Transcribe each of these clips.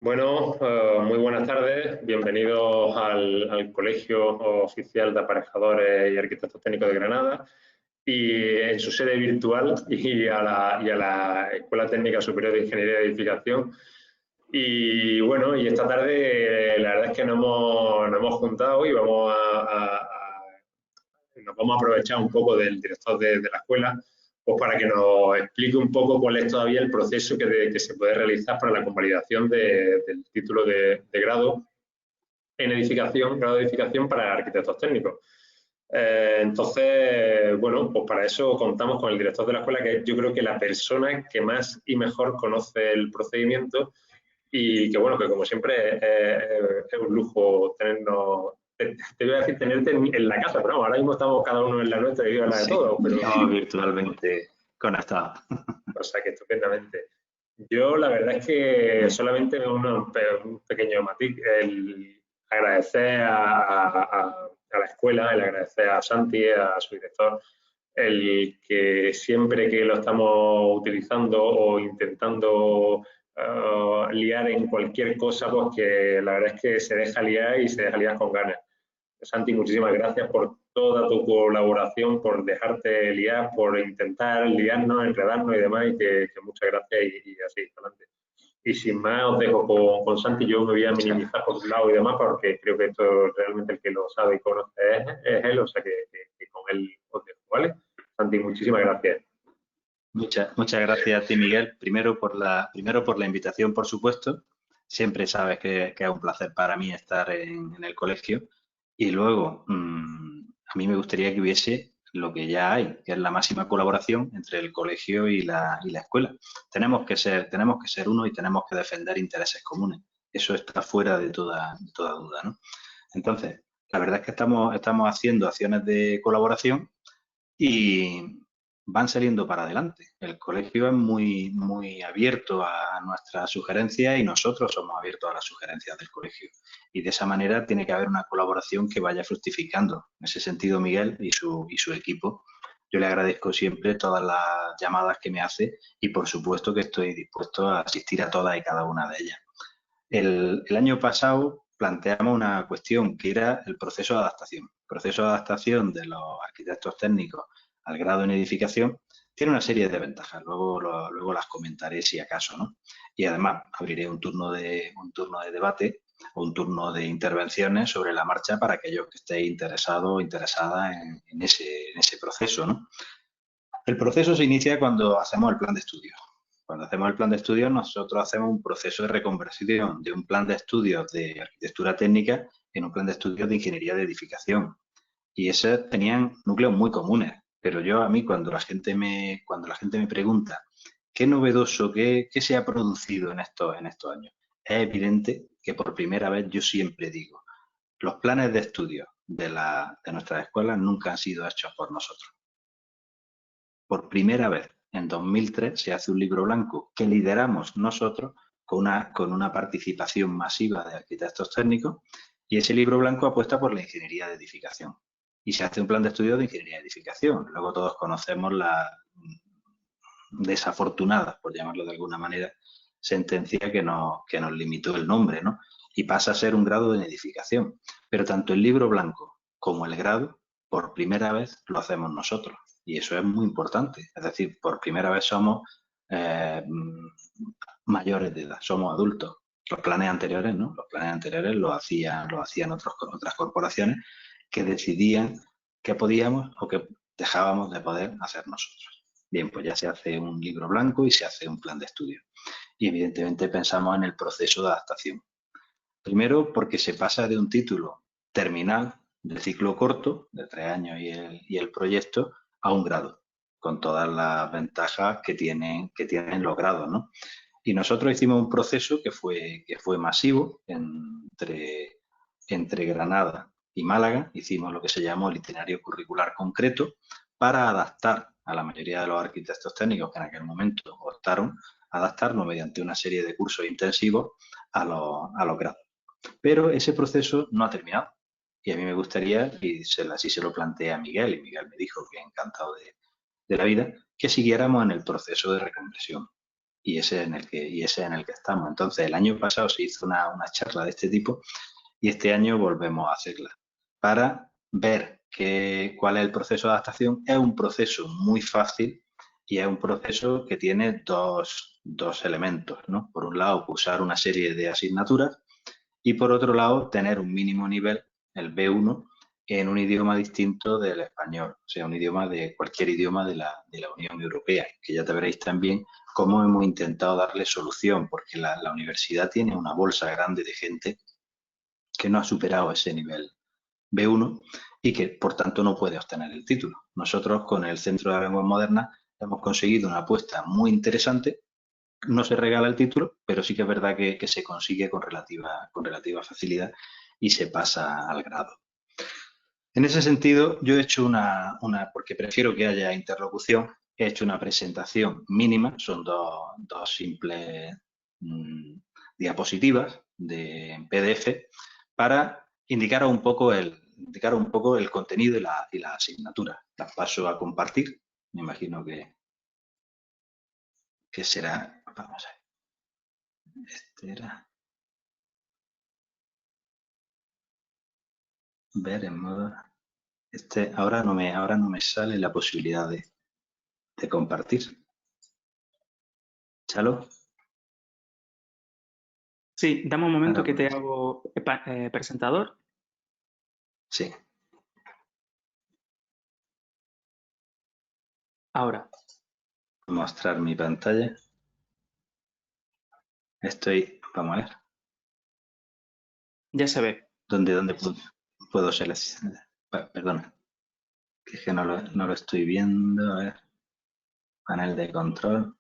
Bueno, muy buenas tardes. Bienvenidos al Colegio Oficial de Aparejadores y Arquitectos Técnicos de Granada y en su sede virtual y a la Escuela Técnica Superior de Ingeniería de Edificación. Y bueno, y esta tarde la verdad es que nos hemos juntado y nos vamos a aprovechar un poco del director de la escuela, pues para que nos explique un poco cuál es todavía el proceso que se puede realizar para la convalidación del título de grado en edificación, grado de edificación para arquitectos técnicos. Entonces, bueno, pues para eso contamos con el director de la escuela, que yo creo que la persona que más y mejor conoce el procedimiento y que, bueno, que como siempre es un lujo tenernos, te voy a decir tenerte en la casa, pero vamos, ahora mismo estamos cada uno en la nuestra y en la de Sí, todos, pero, estamos virtualmente conectados. o sea, que estupendamente. Yo la verdad es que solamente un pequeño matiz, el agradecer a la escuela, el agradecer a Santi, a su director, el que siempre que lo estamos utilizando o intentando liar en cualquier cosa, pues que la verdad es que se deja liar y se deja liar con ganas. Santi, muchísimas gracias por toda tu colaboración, por dejarte liar, por intentar liarnos, enredarnos y demás, y que muchas gracias y así, adelante. Y sin más, os dejo con Santi. Yo me voy a Muchas, minimizar por un lado y demás, porque creo que esto realmente el que lo sabe y conoce es él, o sea que con él os dejo, ¿vale? Santi, muchísimas gracias. muchas gracias a ti, Miguel. Primero por la invitación, por supuesto. Siempre sabes que es un placer para mí estar en el colegio. Y luego, a mí me gustaría que hubiese lo que ya hay, que es la máxima colaboración entre el colegio y la escuela. Tenemos que ser uno y tenemos que defender intereses comunes. Eso está fuera de toda duda, ¿no? Entonces, la verdad es que estamos haciendo acciones de colaboración y van saliendo para adelante. El colegio es muy, muy abierto a nuestras sugerencias y nosotros somos abiertos a las sugerencias del colegio. Y de esa manera tiene que haber una colaboración que vaya fructificando. En ese sentido, Miguel y su equipo, yo le agradezco siempre todas las llamadas que me hace y por supuesto que estoy dispuesto a asistir a todas y cada una de ellas. El año pasado planteamos una cuestión que era el proceso de adaptación. El proceso de adaptación de los arquitectos técnicos al grado en edificación tiene una serie de ventajas. Luego las comentaré si acaso, ¿no? Y además abriré un turno de debate o un turno de intervenciones sobre la marcha para aquellos que estéis interesados o interesadas en ese proceso, ¿no? El proceso se inicia cuando hacemos el plan de estudios. Cuando hacemos el plan de estudios, nosotros hacemos un proceso de reconversión de un plan de estudios de arquitectura técnica en un plan de estudios de ingeniería de edificación. Y esos tenían núcleos muy comunes. Pero yo a mí, cuando la gente me pregunta qué novedoso, qué se ha producido en estos años, es evidente que por primera vez yo siempre digo, los planes de estudio de nuestras escuelas nunca han sido hechos por nosotros. Por primera vez, en 2003, se hace un libro blanco que lideramos nosotros con una participación masiva de arquitectos técnicos y ese libro blanco apuesta por la ingeniería de edificación. Y se hace un plan de estudio de ingeniería de edificación. Luego todos conocemos la desafortunada, por llamarlo de alguna manera, sentencia que nos limitó el nombre, ¿no? Y pasa a ser un grado en edificación. Pero tanto el libro blanco como el grado, por primera vez lo hacemos nosotros. Y eso es muy importante. Es decir, por primera vez somos eh, mayores de edad, somos adultos. Los planes anteriores, ¿no? Los planes anteriores lo hacían otras corporaciones que decidían qué podíamos o qué dejábamos de poder hacer nosotros. Bien, pues ya se hace un libro blanco y se hace un plan de estudio. Y evidentemente pensamos en el proceso de adaptación. Primero, porque se pasa de un título terminal de ciclo corto, de 3 años y el proyecto, a un grado, con todas las ventajas que tienen los grados, ¿no? Y nosotros hicimos un proceso que fue masivo entre Granada y Málaga. Hicimos lo que se llamó el itinerario curricular concreto para adaptar a la mayoría de los arquitectos técnicos que en aquel momento optaron a adaptarnos mediante una serie de cursos intensivos a los grados. Pero ese proceso no ha terminado. Y a mí me gustaría, y así se lo planteé a Miguel, y Miguel me dijo que encantado de la vida, que siguiéramos en el proceso de reconversión. y ese es en el que estamos. Entonces, el año pasado se hizo una charla de este tipo y este año volvemos a hacerla para ver cuál es el proceso de adaptación. Es un proceso muy fácil y es un proceso que tiene dos elementos, ¿no? Por un lado, usar una serie de asignaturas y por otro lado, tener un mínimo nivel, el B1, en un idioma distinto del español, o sea, un idioma de cualquier idioma de la Unión Europea, que ya te veréis también cómo hemos intentado darle solución, porque la universidad tiene una bolsa grande de gente que no ha superado ese nivel B1 y que por tanto no puede obtener el título. Nosotros con el Centro de Lenguas Modernas hemos conseguido una apuesta muy interesante. No se regala el título, pero sí que es verdad que se consigue con relativa facilidad y se pasa al grado. En ese sentido, yo he hecho porque prefiero que haya interlocución, he hecho una presentación mínima, son dos simples diapositivas de PDF para indicar un poco el contenido y la asignatura. Las paso a compartir, me imagino que será, vamos a ver, este era, ver en modo, ahora no me sale la posibilidad de compartir. Chalo. Sí, dame un momento Ahora, que te hago presentador. sí. Ahora. Mostrar mi pantalla. Vamos a ver. Ya se ve. ¿Dónde puedo seleccionar? Perdona, que es que no lo estoy viendo. A ver. Panel de control.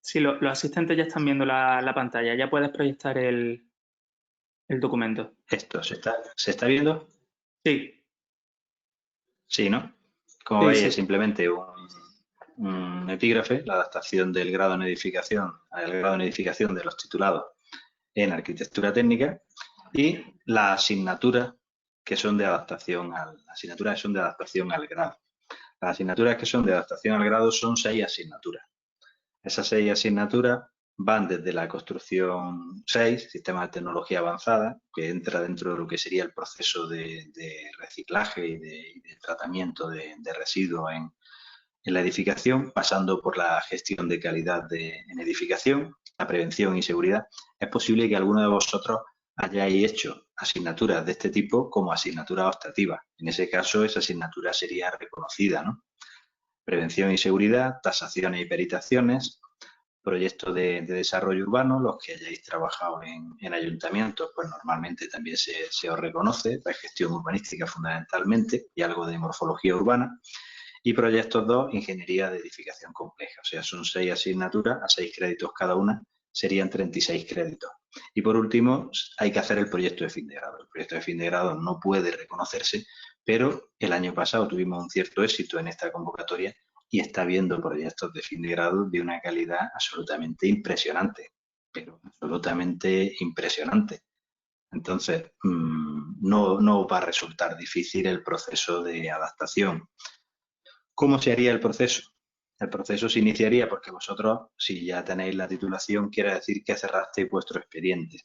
Sí, los asistentes ya están viendo la pantalla. Ya puedes proyectar el documento. Esto, ¿se está viendo? Sí. Sí, ¿no? Como Sí, veis, sí. es simplemente un epígrafe, la adaptación del grado en edificación al grado en edificación de los titulados en arquitectura técnica y las asignaturas que son de adaptación al grado. Las asignaturas que son de adaptación al grado son 6 asignaturas. Esas 6 asignaturas van desde la construcción 6, sistemas de tecnología avanzada, que entra dentro de lo que sería el proceso de reciclaje y de tratamiento de residuos en la edificación, pasando por la gestión de calidad en edificación, la prevención y seguridad. Es posible que alguno de vosotros hayáis hecho asignaturas de este tipo como asignaturas optativas. En ese caso, esa asignatura sería reconocida, ¿no? Prevención y seguridad, tasaciones y peritaciones, proyectos de desarrollo urbano, los que hayáis trabajado en ayuntamientos, pues normalmente también se os reconoce, la gestión urbanística fundamentalmente y algo de morfología urbana. Y proyectos 2, ingeniería de edificación compleja. O sea, son 6 asignaturas, a 6 créditos cada una, serían 36 créditos. Y por último, hay que hacer el proyecto de fin de grado. El proyecto de fin de grado no puede reconocerse, pero el año pasado tuvimos un cierto éxito en esta convocatoria y está habiendo proyectos de fin de grado de una calidad absolutamente impresionante, pero absolutamente impresionante. Entonces, no va a resultar difícil el proceso de adaptación. ¿Cómo se haría el proceso? El proceso se iniciaría porque vosotros, si ya tenéis la titulación, quiere decir que cerrasteis vuestro expediente.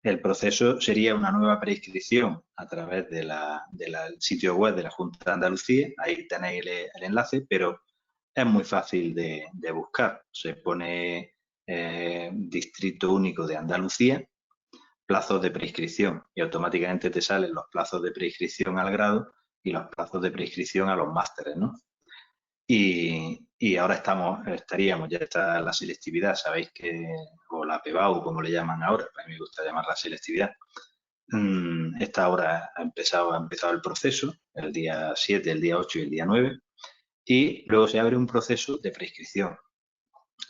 El proceso sería una nueva preinscripción a través del sitio web de la Junta de Andalucía. Ahí tenéis el enlace, pero es muy fácil de buscar. Se pone Distrito Único de Andalucía, plazos de preinscripción, y automáticamente te salen los plazos de preinscripción al grado y los plazos de preinscripción a los másteres, ¿no? Y ahora estaríamos, ya está la selectividad, sabéis que, o la PEBAU, como le llaman ahora, a mí me gusta llamarla selectividad. Esta hora ha empezado el proceso, el día 7, el día 8 y el día 9, y luego se abre un proceso de preinscripción.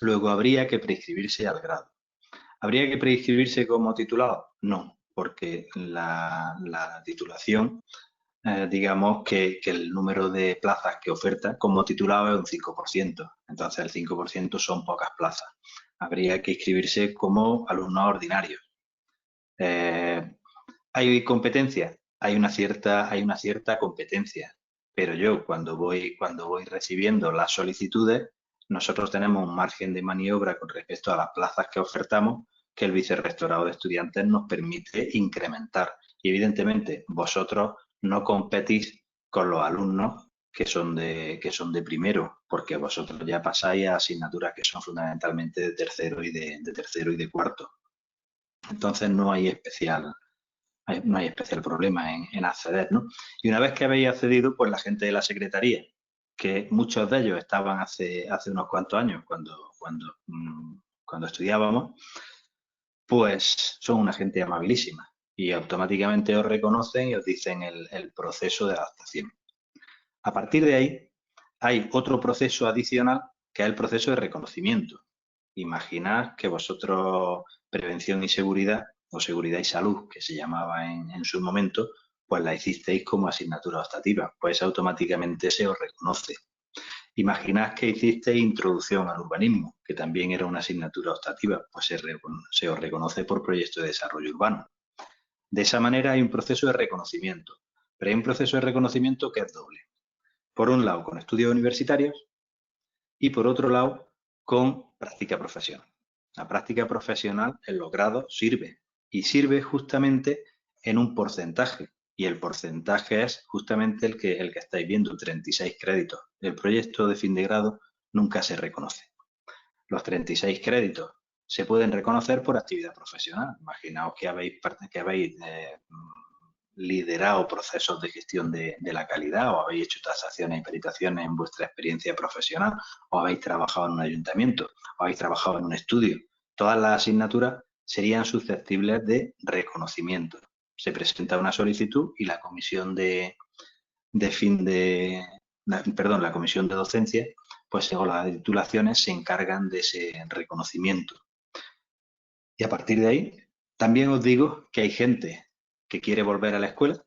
Luego habría que preinscribirse al grado. ¿Habría que preinscribirse como titulado? No, porque la titulación digamos que el número de plazas que oferta como titulado es un 5%. Entonces, el 5% son pocas plazas. Habría que inscribirse como alumnos ordinarios. ¿Hay competencia? Hay una cierta competencia. Pero yo, cuando voy recibiendo las solicitudes, nosotros tenemos un margen de maniobra con respecto a las plazas que ofertamos que el vicerrectorado de estudiantes nos permite incrementar. Y evidentemente vosotros no competís con los alumnos que son de primero, porque vosotros ya pasáis a asignaturas que son fundamentalmente de tercero y de cuarto. Entonces no hay especial problema en acceder, ¿no? Y una vez que habéis accedido, pues la gente de la secretaría, que muchos de ellos estaban hace unos cuantos años cuando estudiábamos, pues son una gente amabilísima y automáticamente os reconocen y os dicen el proceso de adaptación. A partir de ahí, hay otro proceso adicional que es el proceso de reconocimiento. Imaginad que vosotros, prevención y seguridad, o seguridad y salud, que se llamaba en su momento, pues la hicisteis como asignatura optativa, pues automáticamente se os reconoce. Imaginad que hicisteis introducción al urbanismo, que también era una asignatura optativa, pues se os reconoce por proyecto de desarrollo urbano. De esa manera hay un proceso de reconocimiento, pero hay un proceso de reconocimiento que es doble. Por un lado, con estudios universitarios y por otro lado, con práctica profesional. La práctica profesional en los grados sirve y sirve justamente en un porcentaje y el porcentaje es justamente el que estáis viendo, 36 créditos. El proyecto de fin de grado nunca se reconoce. Los 36 créditos se pueden reconocer por actividad profesional. Imaginaos que habéis liderado procesos de gestión de la calidad o habéis hecho tasaciones y peritaciones en vuestra experiencia profesional o habéis trabajado en un ayuntamiento o habéis trabajado en un estudio. Todas las asignaturas serían susceptibles de reconocimiento. Se presenta una solicitud y la comisión la comisión de docencia, pues según las titulaciones se encargan de ese reconocimiento. Y a partir de ahí, también os digo que hay gente que quiere volver a la escuela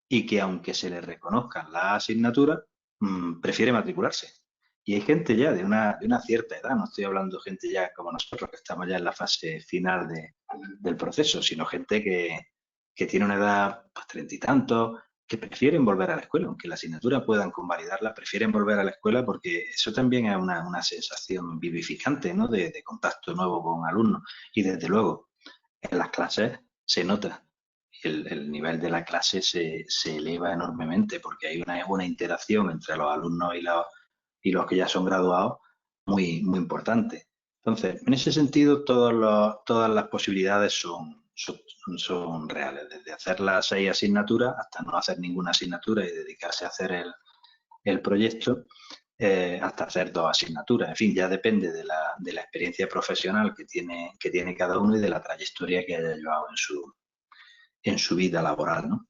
y que aunque se le reconozcan las asignaturas, prefiere matricularse. Y hay gente ya de una cierta edad, no estoy hablando de gente ya como nosotros, que estamos ya en la fase final del proceso, sino gente que tiene una edad, pues 30 y tantos, que prefieren volver a la escuela, aunque la asignatura puedan convalidarla, prefieren volver a la escuela porque eso también es una sensación vivificante, ¿no? De contacto nuevo con alumnos. Y desde luego, en las clases se nota. El nivel de la clase se eleva enormemente porque hay una interacción entre los alumnos y los que ya son graduados muy, muy importante. Entonces, en ese sentido, todas las posibilidades son reales, desde hacer las 6 asignaturas hasta no hacer ninguna asignatura y dedicarse a hacer el proyecto, hasta hacer 2 asignaturas. En fin, ya depende de la experiencia profesional que tiene cada uno y de la trayectoria que haya llevado en su vida laboral, ¿no?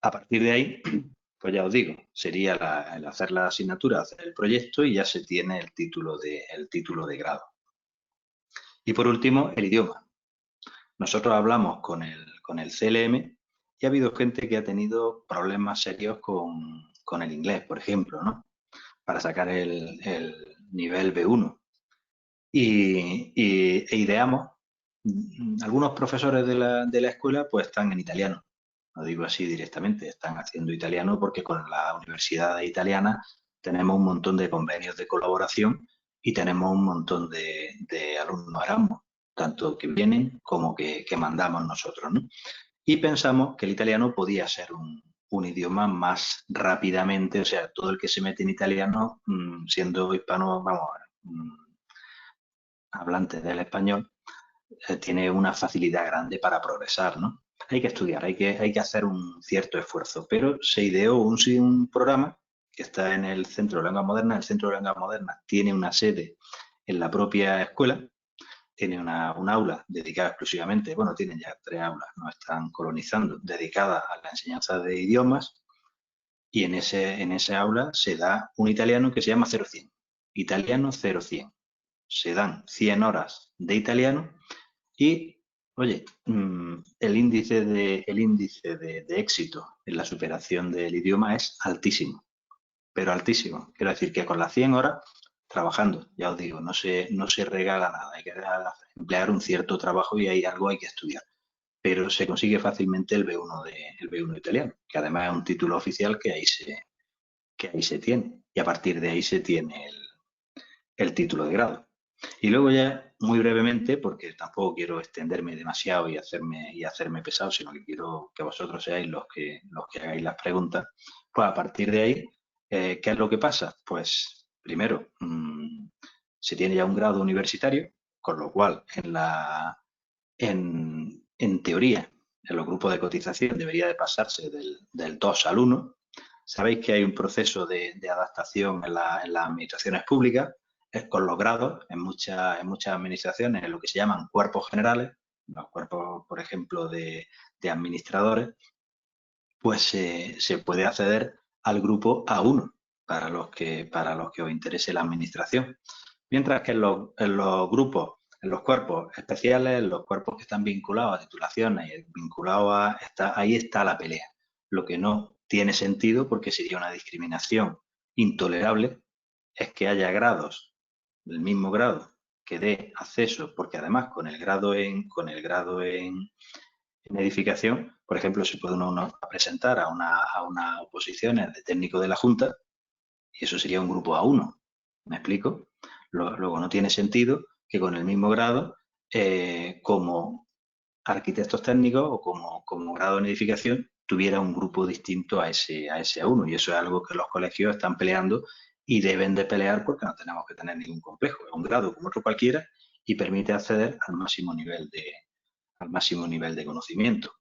A partir de ahí, pues ya os digo, sería el hacer la asignatura, hacer el proyecto y ya se tiene el título de grado. Y por último, el idioma. Nosotros hablamos con el CLM y ha habido gente que ha tenido problemas serios con el inglés, por ejemplo, ¿no? Para sacar el nivel B1. E ideamos, algunos profesores de la escuela pues están en italiano, lo digo así directamente, están haciendo italiano porque con la universidad italiana tenemos un montón de convenios de colaboración y tenemos un montón de alumnos Erasmus, tanto que vienen como que mandamos nosotros, ¿no? Y pensamos que el italiano podía ser un idioma más rápidamente, o sea, todo el que se mete en italiano, siendo hispano, hablante del español, tiene una facilidad grande para progresar, ¿no? Hay que estudiar, hay que hacer un cierto esfuerzo, pero se ideó un programa que está en el Centro de Lengua Moderna. El Centro de Lengua Moderna tiene una sede en la propia escuela, tiene un aula dedicada exclusivamente, bueno, tienen ya 3 aulas, no están colonizando, dedicadas a la enseñanza de idiomas, y en ese aula se da un italiano que se llama 0100, italiano 0100. Se dan 100 horas de italiano y, oye, el índice de éxito en la superación del idioma es altísimo, pero altísimo. Quiero decir que con las 100 horas trabajando, ya os digo, no se regala nada, hay que emplear un cierto trabajo y hay que estudiar. Pero se consigue fácilmente el B1 italiano, que además es un título oficial que ahí se tiene. Y a partir de ahí se tiene el título de grado. Y luego ya, muy brevemente, porque tampoco quiero extenderme demasiado y hacerme pesado, sino que quiero que vosotros seáis los que hagáis las preguntas, pues a partir de ahí, ¿qué es lo que pasa? Pues primero, se tiene ya un grado universitario, con lo cual en teoría, en los grupos de cotización debería de pasarse del 2 al 1. Sabéis que hay un proceso de adaptación en las administraciones públicas, con los grados en muchas administraciones, en lo que se llaman cuerpos generales, los cuerpos, por ejemplo, de administradores, pues se puede acceder al grupo A1 para los que os interese la administración. Mientras que en los grupos, en los cuerpos especiales, en los cuerpos que están vinculados a titulaciones y vinculados ahí está la pelea. Lo que no tiene sentido, porque sería una discriminación intolerable, es que haya grados del mismo grado que dé acceso, porque además con el grado en edificación, por ejemplo, se puede uno presentar a unas oposiciones de técnico de la Junta y eso sería un grupo A1. ¿Me explico? Luego no tiene sentido que con el mismo grado, como arquitectos técnicos o como grado en edificación, tuviera un grupo distinto a ese A1. Y eso es algo que los colegios están peleando y deben de pelear porque no tenemos que tener ningún complejo. Es un grado como otro cualquiera y permite acceder al máximo nivel de conocimiento.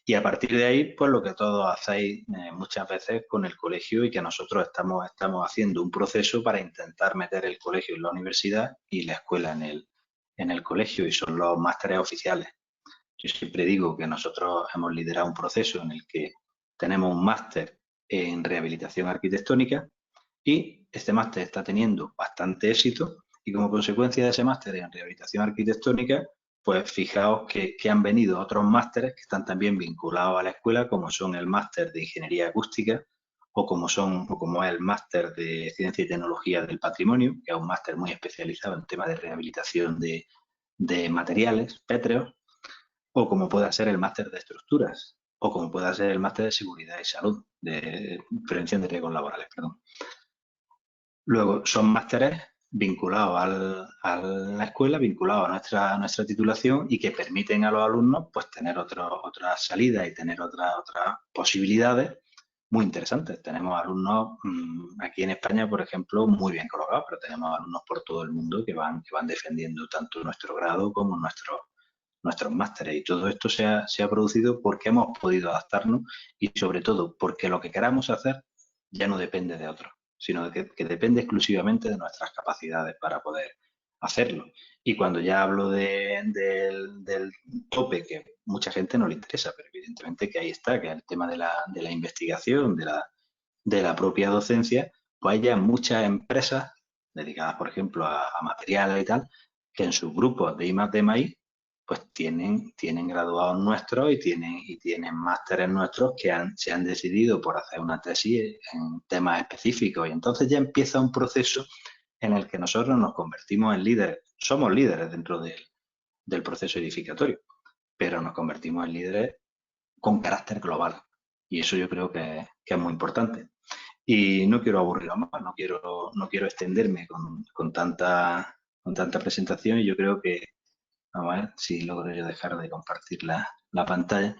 Y a partir de ahí, pues lo que todos hacéis muchas veces con el colegio y que nosotros estamos haciendo un proceso para intentar meter el colegio en la universidad y la escuela en el colegio, y son los másteres oficiales. Yo siempre digo que nosotros hemos liderado un proceso en el que tenemos un máster en rehabilitación arquitectónica y este máster está teniendo bastante éxito y como consecuencia de ese máster en rehabilitación arquitectónica, pues fijaos que han venido otros másteres que están también vinculados a la escuela, como son el máster de Ingeniería Acústica o como es el máster de Ciencia y Tecnología del Patrimonio, que es un máster muy especializado en temas de rehabilitación de materiales pétreos, o como pueda ser el máster de Estructuras, o como pueda ser el máster de Seguridad y Salud, de Prevención de Riesgos Laborales, perdón. Luego, son másteres vinculados a la escuela, vinculados a nuestra titulación y que permiten a los alumnos pues tener otras salidas y tener otras posibilidades muy interesantes. Tenemos alumnos aquí en España, por ejemplo, muy bien colocados, pero tenemos alumnos por todo el mundo que van defendiendo tanto nuestro grado como nuestros másteres. Y todo esto se ha producido porque hemos podido adaptarnos y sobre todo porque lo que queramos hacer ya no depende de otros, sino que depende exclusivamente de nuestras capacidades para poder hacerlo. Y cuando ya hablo del tope, que mucha gente no le interesa, pero evidentemente que ahí está, que es el tema de la investigación, de la propia docencia, pues hay ya muchas empresas dedicadas, por ejemplo, a materiales y tal, que en sus grupos de I+D+I pues tienen graduados nuestros y tienen másteres nuestros que se han decidido por hacer una tesis en temas específicos. Y entonces ya empieza un proceso en el que nosotros nos convertimos en líderes. Somos líderes dentro del proceso edificatorio, pero nos convertimos en líderes con carácter global. Y eso yo creo que es muy importante. Y no quiero aburrirlo más, no quiero extenderme con tanta presentación, y yo creo que vamos a ver si logro yo dejar de compartir la pantalla.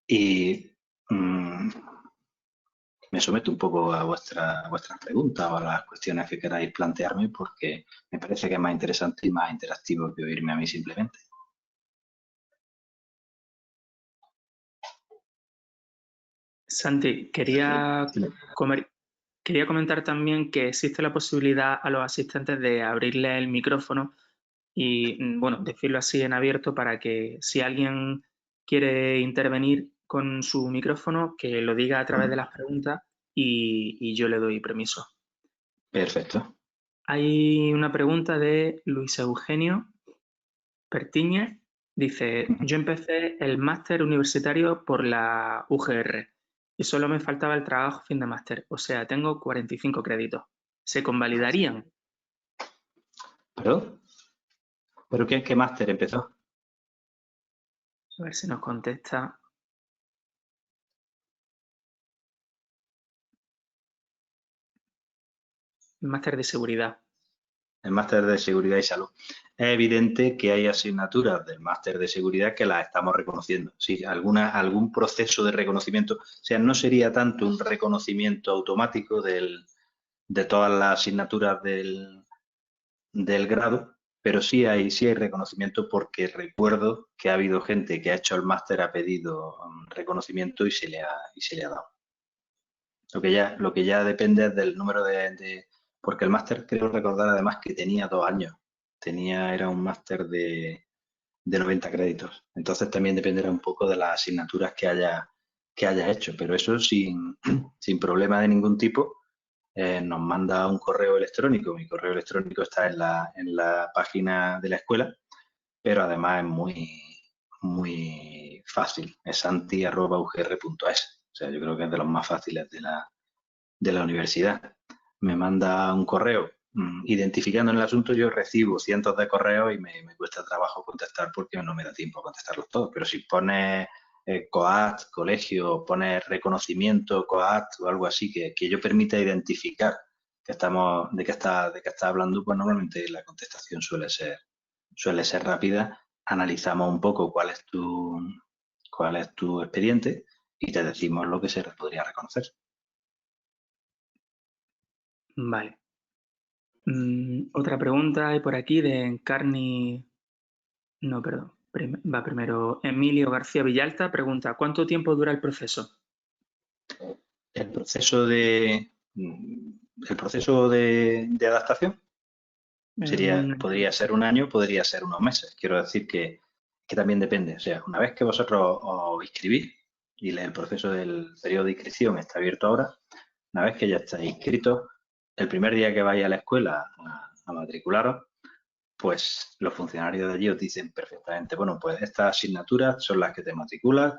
Y me someto un poco a vuestras preguntas o a las cuestiones que queráis plantearme, porque me parece que es más interesante y más interactivo que oírme a mí simplemente. Santi, quería comentar también que existe la posibilidad a los asistentes de abrirle el micrófono y, bueno, decirlo así en abierto para que si alguien quiere intervenir con su micrófono, que lo diga a través de las preguntas y yo le doy permiso. Perfecto. Hay una pregunta de Luis Eugenio Pertiñez. Dice, yo empecé el máster universitario por la UGR y solo me faltaba el trabajo fin de máster, o sea, tengo 45 créditos. ¿Se convalidarían? ¿Perdón? ¿Pero qué máster empezó? A ver si nos contesta. El máster de seguridad. el máster de seguridad y salud. Es evidente que hay asignaturas del máster de seguridad que las estamos reconociendo. Sí, algún proceso de reconocimiento, o sea, no sería tanto un reconocimiento automático de todas las asignaturas del grado, pero sí hay reconocimiento, porque recuerdo que ha habido gente que ha hecho el máster, ha pedido reconocimiento y se le ha dado. Lo que ya depende del número porque el máster, creo recordar además que tenía 2 años. Era un máster de 90 créditos. Entonces también dependerá un poco de las asignaturas que haya hecho, pero eso sin problema de ningún tipo. Nos manda un correo electrónico. Mi correo electrónico está en la página de la escuela, pero además es muy fácil. Es santi@ugr.es. O sea, yo creo que es de los más fáciles de la universidad. Me manda un correo identificando en el asunto. Yo recibo cientos de correos y me cuesta trabajo contestar porque no me da tiempo a contestarlos todos. Pero si pone COAT, colegio, pone reconocimiento, COAT o algo así que yo permita identificar de qué está hablando, pues normalmente la contestación suele ser rápida. Analizamos un poco cuál es tu expediente y te decimos lo que se podría reconocer. Vale. Otra pregunta hay por aquí de Encarni. No, perdón. Va primero. Emilio García Villalta pregunta: ¿cuánto tiempo dura el proceso? El proceso de adaptación podría ser un año, podría ser unos meses. Quiero decir que también depende. O sea, una vez que vosotros os inscribís y el proceso del periodo de inscripción está abierto ahora, una vez que ya estáis inscritos, el primer día que vais a la escuela a matricularos, pues los funcionarios de allí os dicen perfectamente, bueno, pues estas asignaturas son las que te matriculas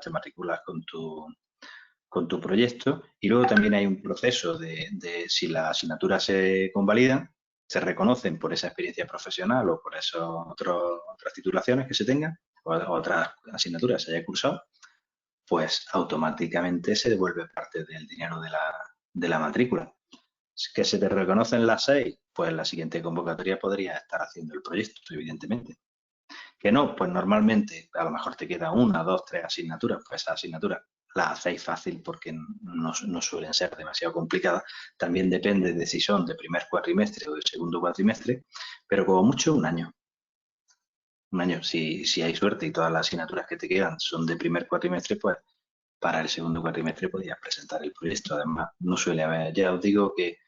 con tu proyecto, y luego también hay un proceso de si las asignaturas se convalidan, se reconocen por esa experiencia profesional o por esas otras titulaciones que se tengan, o otras asignaturas se haya cursado, pues automáticamente se devuelve parte del dinero de la matrícula. Que se te reconocen las 6, pues en la siguiente convocatoria podrías estar haciendo el proyecto, evidentemente. Que no, pues normalmente a lo mejor te queda 1, 2, 3 asignaturas, pues esas asignaturas las hacéis fácil porque no suelen ser demasiado complicadas. También depende de si son de primer cuatrimestre o de segundo cuatrimestre, pero como mucho un año. Un año, si hay suerte y todas las asignaturas que te quedan son de primer cuatrimestre, pues para el segundo cuatrimestre podrías presentar el proyecto. Además, no suele haber, ya os digo que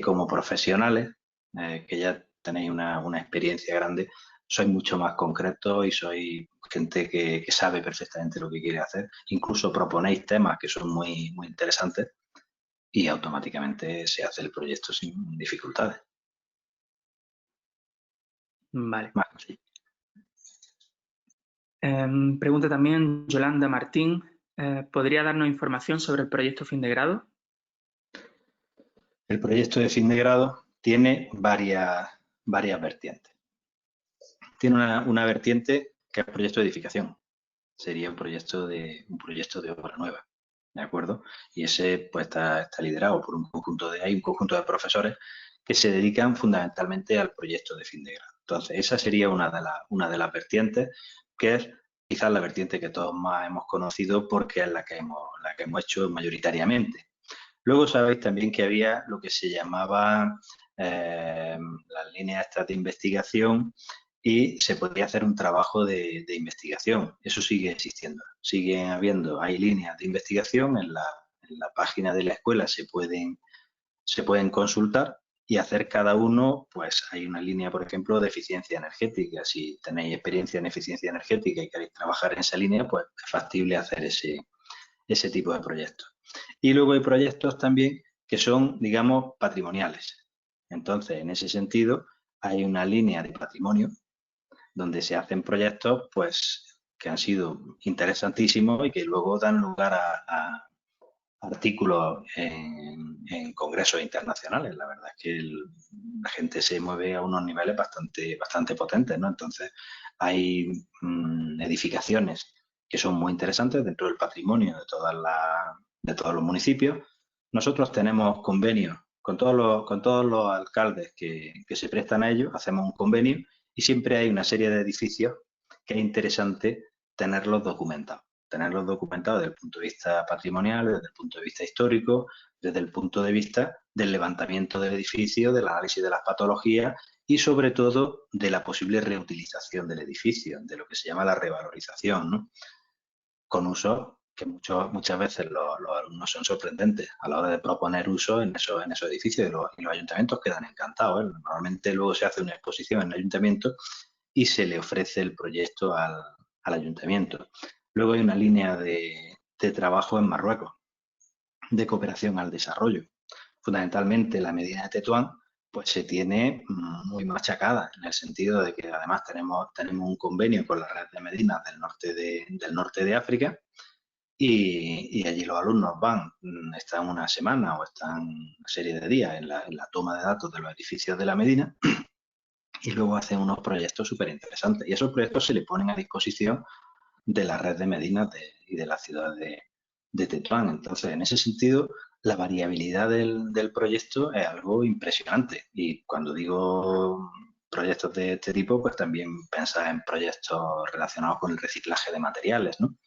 como profesionales, que ya tenéis una experiencia grande, sois mucho más concretos y sois gente que sabe perfectamente lo que quiere hacer. Incluso proponéis temas que son muy, muy interesantes y automáticamente se hace el proyecto sin dificultades. Vale. Más así. Pregunta también Yolanda Martín. ¿Podría darnos información sobre el proyecto fin de grado? El proyecto de fin de grado tiene varias vertientes. Tiene una vertiente que es el proyecto de edificación. Sería un proyecto de obra nueva, ¿de acuerdo? Y ese pues está liderado por un conjunto de profesores que se dedican fundamentalmente al proyecto de fin de grado. Entonces, esa sería una de las vertientes, que es quizás la vertiente que todos más hemos conocido porque es la que hemos hecho mayoritariamente. Luego sabéis también que había lo que se llamaba las líneas estas de investigación, y se podría hacer un trabajo de investigación. Eso sigue existiendo. Hay líneas de investigación en la página de la escuela, se pueden consultar y hacer cada uno. Pues hay una línea, por ejemplo, de eficiencia energética. Si tenéis experiencia en eficiencia energética y queréis trabajar en esa línea, pues es factible hacer ese tipo de proyectos. Y luego hay proyectos también que son, digamos, patrimoniales. Entonces, en ese sentido, hay una línea de patrimonio donde se hacen proyectos pues que han sido interesantísimos y que luego dan lugar a artículos en congresos internacionales. La verdad es que la gente se mueve a unos niveles bastante potentes, ¿no? Entonces, hay edificaciones que son muy interesantes dentro del patrimonio de todos los municipios. Nosotros tenemos convenios con todos los alcaldes que se prestan a ello, hacemos un convenio y siempre hay una serie de edificios que es interesante tenerlos documentados desde el punto de vista patrimonial, desde el punto de vista histórico, desde el punto de vista del levantamiento del edificio, del análisis de las patologías y sobre todo de la posible reutilización del edificio, de lo que se llama la revalorización, ¿no? Con usos que muchas veces los alumnos son sorprendentes a la hora de proponer uso en esos edificios y los ayuntamientos quedan encantados, ¿eh? Normalmente luego se hace una exposición en el ayuntamiento y se le ofrece el proyecto al ayuntamiento. Luego hay una línea de trabajo en Marruecos, de cooperación al desarrollo. Fundamentalmente la Medina de Tetuán pues se tiene muy machacada en el sentido de que además tenemos un convenio con la red de medinas del norte de África y allí los alumnos van, están una semana o están una serie de días en la toma de datos de los edificios de la Medina y luego hacen unos proyectos súper interesantes y esos proyectos se le ponen a disposición de la red de medinas y de la ciudad de Tetuán. Entonces, en ese sentido, la variabilidad del proyecto es algo impresionante. Y cuando digo proyectos de este tipo, pues también pensar en proyectos relacionados con el reciclaje de materiales, ¿no?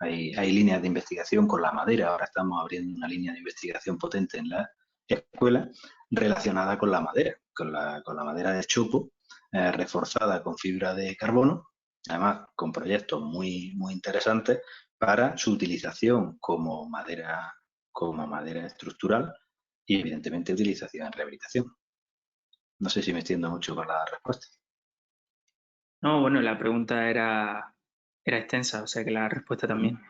Hay líneas de investigación con la madera. Ahora estamos abriendo una línea de investigación potente en la escuela relacionada con la madera, con la madera de chopo, reforzada con fibra de carbono, además con proyectos muy, muy interesantes para su utilización como madera estructural y evidentemente utilización en rehabilitación. No sé si me extiendo mucho con la respuesta. No, bueno, la pregunta era extensa, o sea que la respuesta también.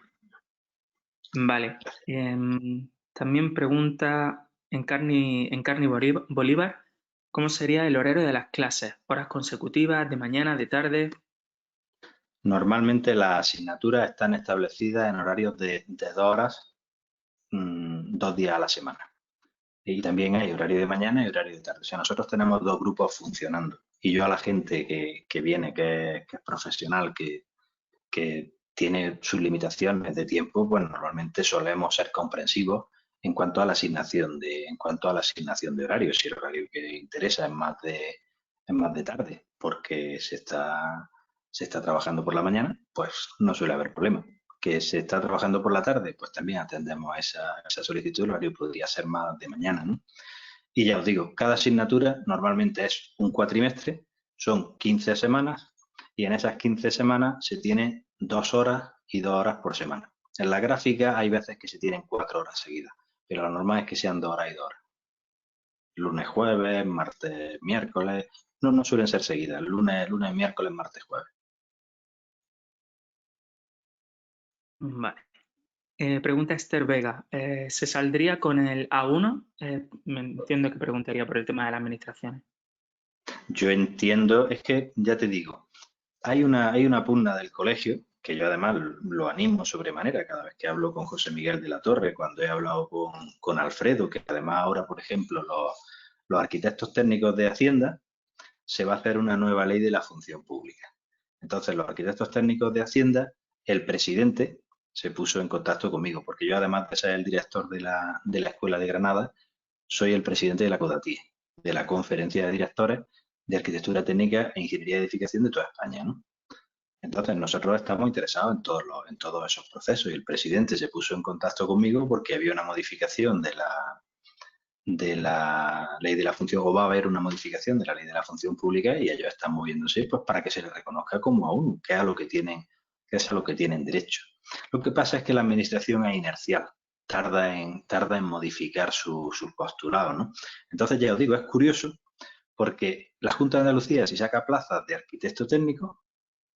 Vale. También pregunta Encarni Bolívar, ¿cómo sería el horario de las clases? ¿Horas consecutivas, de mañana, de tarde? Normalmente las asignaturas están establecidas en horarios de 2 horas, 2 días a la semana. Y también hay horario de mañana y horario de tarde. O sea, nosotros tenemos 2 grupos funcionando. Y yo a la gente que viene, que es profesional, que tiene sus limitaciones de tiempo, pues normalmente solemos ser comprensivos en cuanto a la asignación de horario. Si el horario que interesa es más de tarde, porque se está trabajando por la mañana, pues no suele haber problema. Que se está trabajando por la tarde, pues también atendemos a esa solicitud. El horario podría ser más de mañana, ¿no? Y ya os digo, cada asignatura normalmente es un cuatrimestre, son 15 semanas y en esas 15 semanas se tiene 2 horas y 2 horas por semana. En la gráfica hay veces que se tienen 4 horas seguidas, pero lo normal es que sean 2 horas y 2 horas. Lunes, jueves, martes, miércoles, no suelen ser seguidas, lunes, miércoles, martes, jueves. Vale. Pregunta Esther Vega, ¿se saldría con el A1? Me entiendo que preguntaría por el tema de las administraciones. Yo entiendo, es que ya te digo, hay una pugna del colegio, que yo además lo animo sobremanera cada vez que hablo con José Miguel de la Torre, cuando he hablado con Alfredo, que además ahora, por ejemplo, los arquitectos técnicos de Hacienda, se va a hacer una nueva ley de la función pública. Entonces, los arquitectos técnicos de Hacienda, el presidente se puso en contacto conmigo, porque yo además de ser el director de la Escuela de Granada, soy el presidente de la CODATIE, de la Conferencia de Directores de Arquitectura Técnica e Ingeniería de Edificación de toda España, ¿no? Entonces, nosotros estamos interesados en todos esos procesos y el presidente se puso en contacto conmigo porque había una modificación de la ley de la función, o va a haber una modificación de la ley de la función pública y ellos están moviéndose pues para que se les reconozca como A1, que es a lo que tienen derecho. Lo que pasa es que la administración es inercial, tarda en modificar su postulado, ¿no? Entonces, ya os digo, es curioso porque la Junta de Andalucía, si saca plazas de arquitecto técnico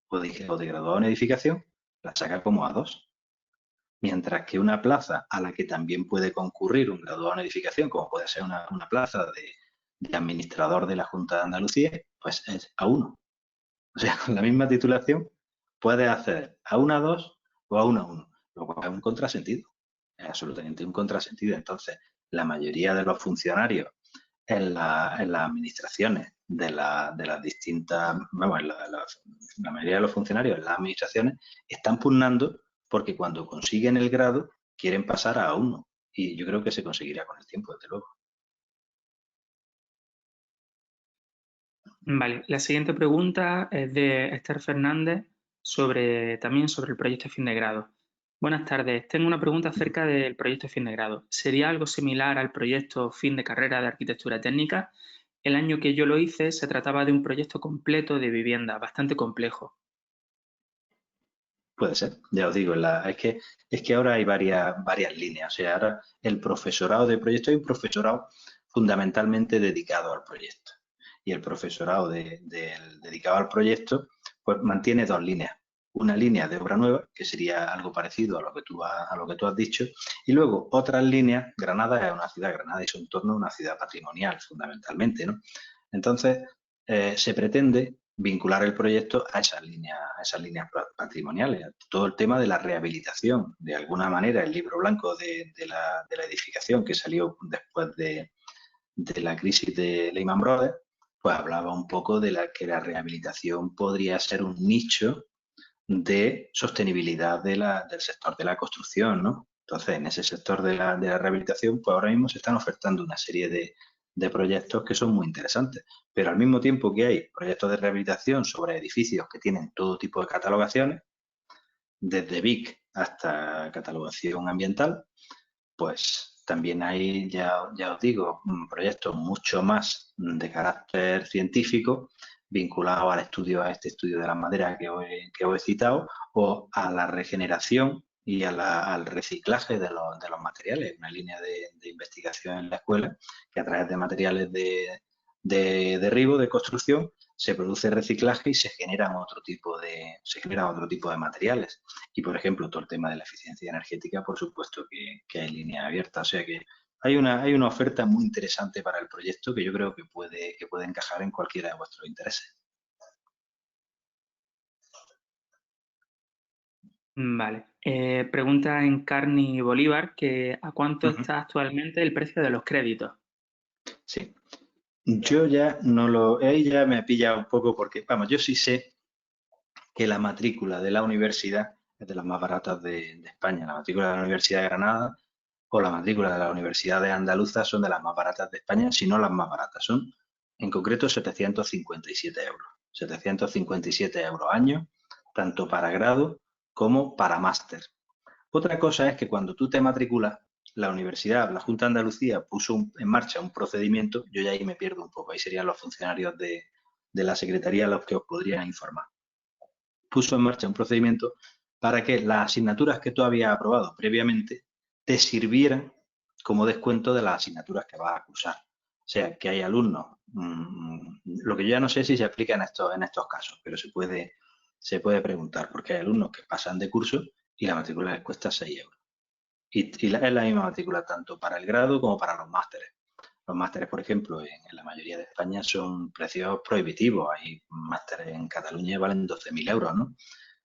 o de graduado en edificación, la saca como A2. Mientras que una plaza a la que también puede concurrir un graduado en edificación, como puede ser una plaza de administrador de la Junta de Andalucía, pues es A1. O sea, con la misma titulación puedes acceder a una A2 o a una A1, lo cual es un contrasentido. Es absolutamente un contrasentido. Entonces, la mayoría de los funcionarios en las administraciones de las distintas, vamos, la mayoría de los funcionarios en las administraciones están pugnando porque cuando consiguen el grado quieren pasar a A1 y yo creo que se conseguirá con el tiempo, desde luego. Vale, la siguiente pregunta es de Esther Fernández también sobre el proyecto de fin de grado. Buenas tardes, tengo una pregunta acerca del proyecto de fin de grado. ¿Sería algo similar al proyecto fin de carrera de arquitectura técnica? El año que yo lo hice se trataba de un proyecto completo de vivienda, bastante complejo. Puede ser, ya os digo, es que ahora hay varias líneas. O sea, ahora el profesorado de proyecto hay un profesorado fundamentalmente dedicado al proyecto. Y el profesorado dedicado al proyecto, pues mantiene dos líneas. Una línea de obra nueva, que sería algo parecido a lo que a lo que tú has dicho, y luego otras líneas. Granada es una ciudad, Granada y su entorno es una ciudad patrimonial, fundamentalmente, ¿no? Entonces, se pretende vincular el proyecto a esas líneas patrimoniales, a todo el tema de la rehabilitación. De alguna manera, el libro blanco de la edificación que salió después de la crisis de Lehman Brothers, pues hablaba un poco de que la rehabilitación podría ser un nicho de sostenibilidad del sector de la construcción, ¿no? Entonces, en ese sector de la rehabilitación, pues ahora mismo se están ofertando una serie de proyectos que son muy interesantes. Pero al mismo tiempo que hay proyectos de rehabilitación sobre edificios que tienen todo tipo de catalogaciones, desde BIC hasta catalogación ambiental, pues también hay, ya os digo, proyectos mucho más de carácter científico vinculados al estudio, a este estudio de la madera que os he citado, o a la regeneración y al reciclaje de los materiales. Una línea de investigación en la escuela que a través de materiales de derribo, de construcción, se produce reciclaje y se generan se generan otro tipo de materiales. Y, por ejemplo, todo el tema de la eficiencia energética, por supuesto que hay línea abierta. O sea que hay una oferta muy interesante para el proyecto que yo creo que puede encajar en cualquiera de vuestros intereses. Vale. Pregunta en Carni Bolívar que ¿a cuánto está actualmente el precio de los créditos? Sí. Yo ya no lo... Ahí ya me ha pillado un poco porque, vamos, yo sí sé que la matrícula de la universidad es de las más baratas de España. La matrícula de la Universidad de Granada o la matrícula de la Universidad de Andaluza son de las más baratas de España, si no las más baratas. Son, en concreto, 757 euros. 757 euros año, tanto para grado como para máster. Otra cosa es que cuando tú te matriculas, la universidad, la Junta de Andalucía puso en marcha un procedimiento, yo ya ahí me pierdo un poco, ahí serían los funcionarios de la Secretaría los que os podrían informar. Puso en marcha un procedimiento para que las asignaturas que tú habías aprobado previamente te sirvieran como descuento de las asignaturas que vas a cursar. O sea, que hay alumnos, lo que yo ya no sé si se aplica en estos casos, pero se puede preguntar, porque hay alumnos que pasan de curso y la matrícula les cuesta 6 euros. Es la misma matrícula tanto para el grado como para los másteres. Los másteres, por ejemplo, en la mayoría de España son precios prohibitivos. Hay másteres en Cataluña que valen 12.000 euros, ¿no?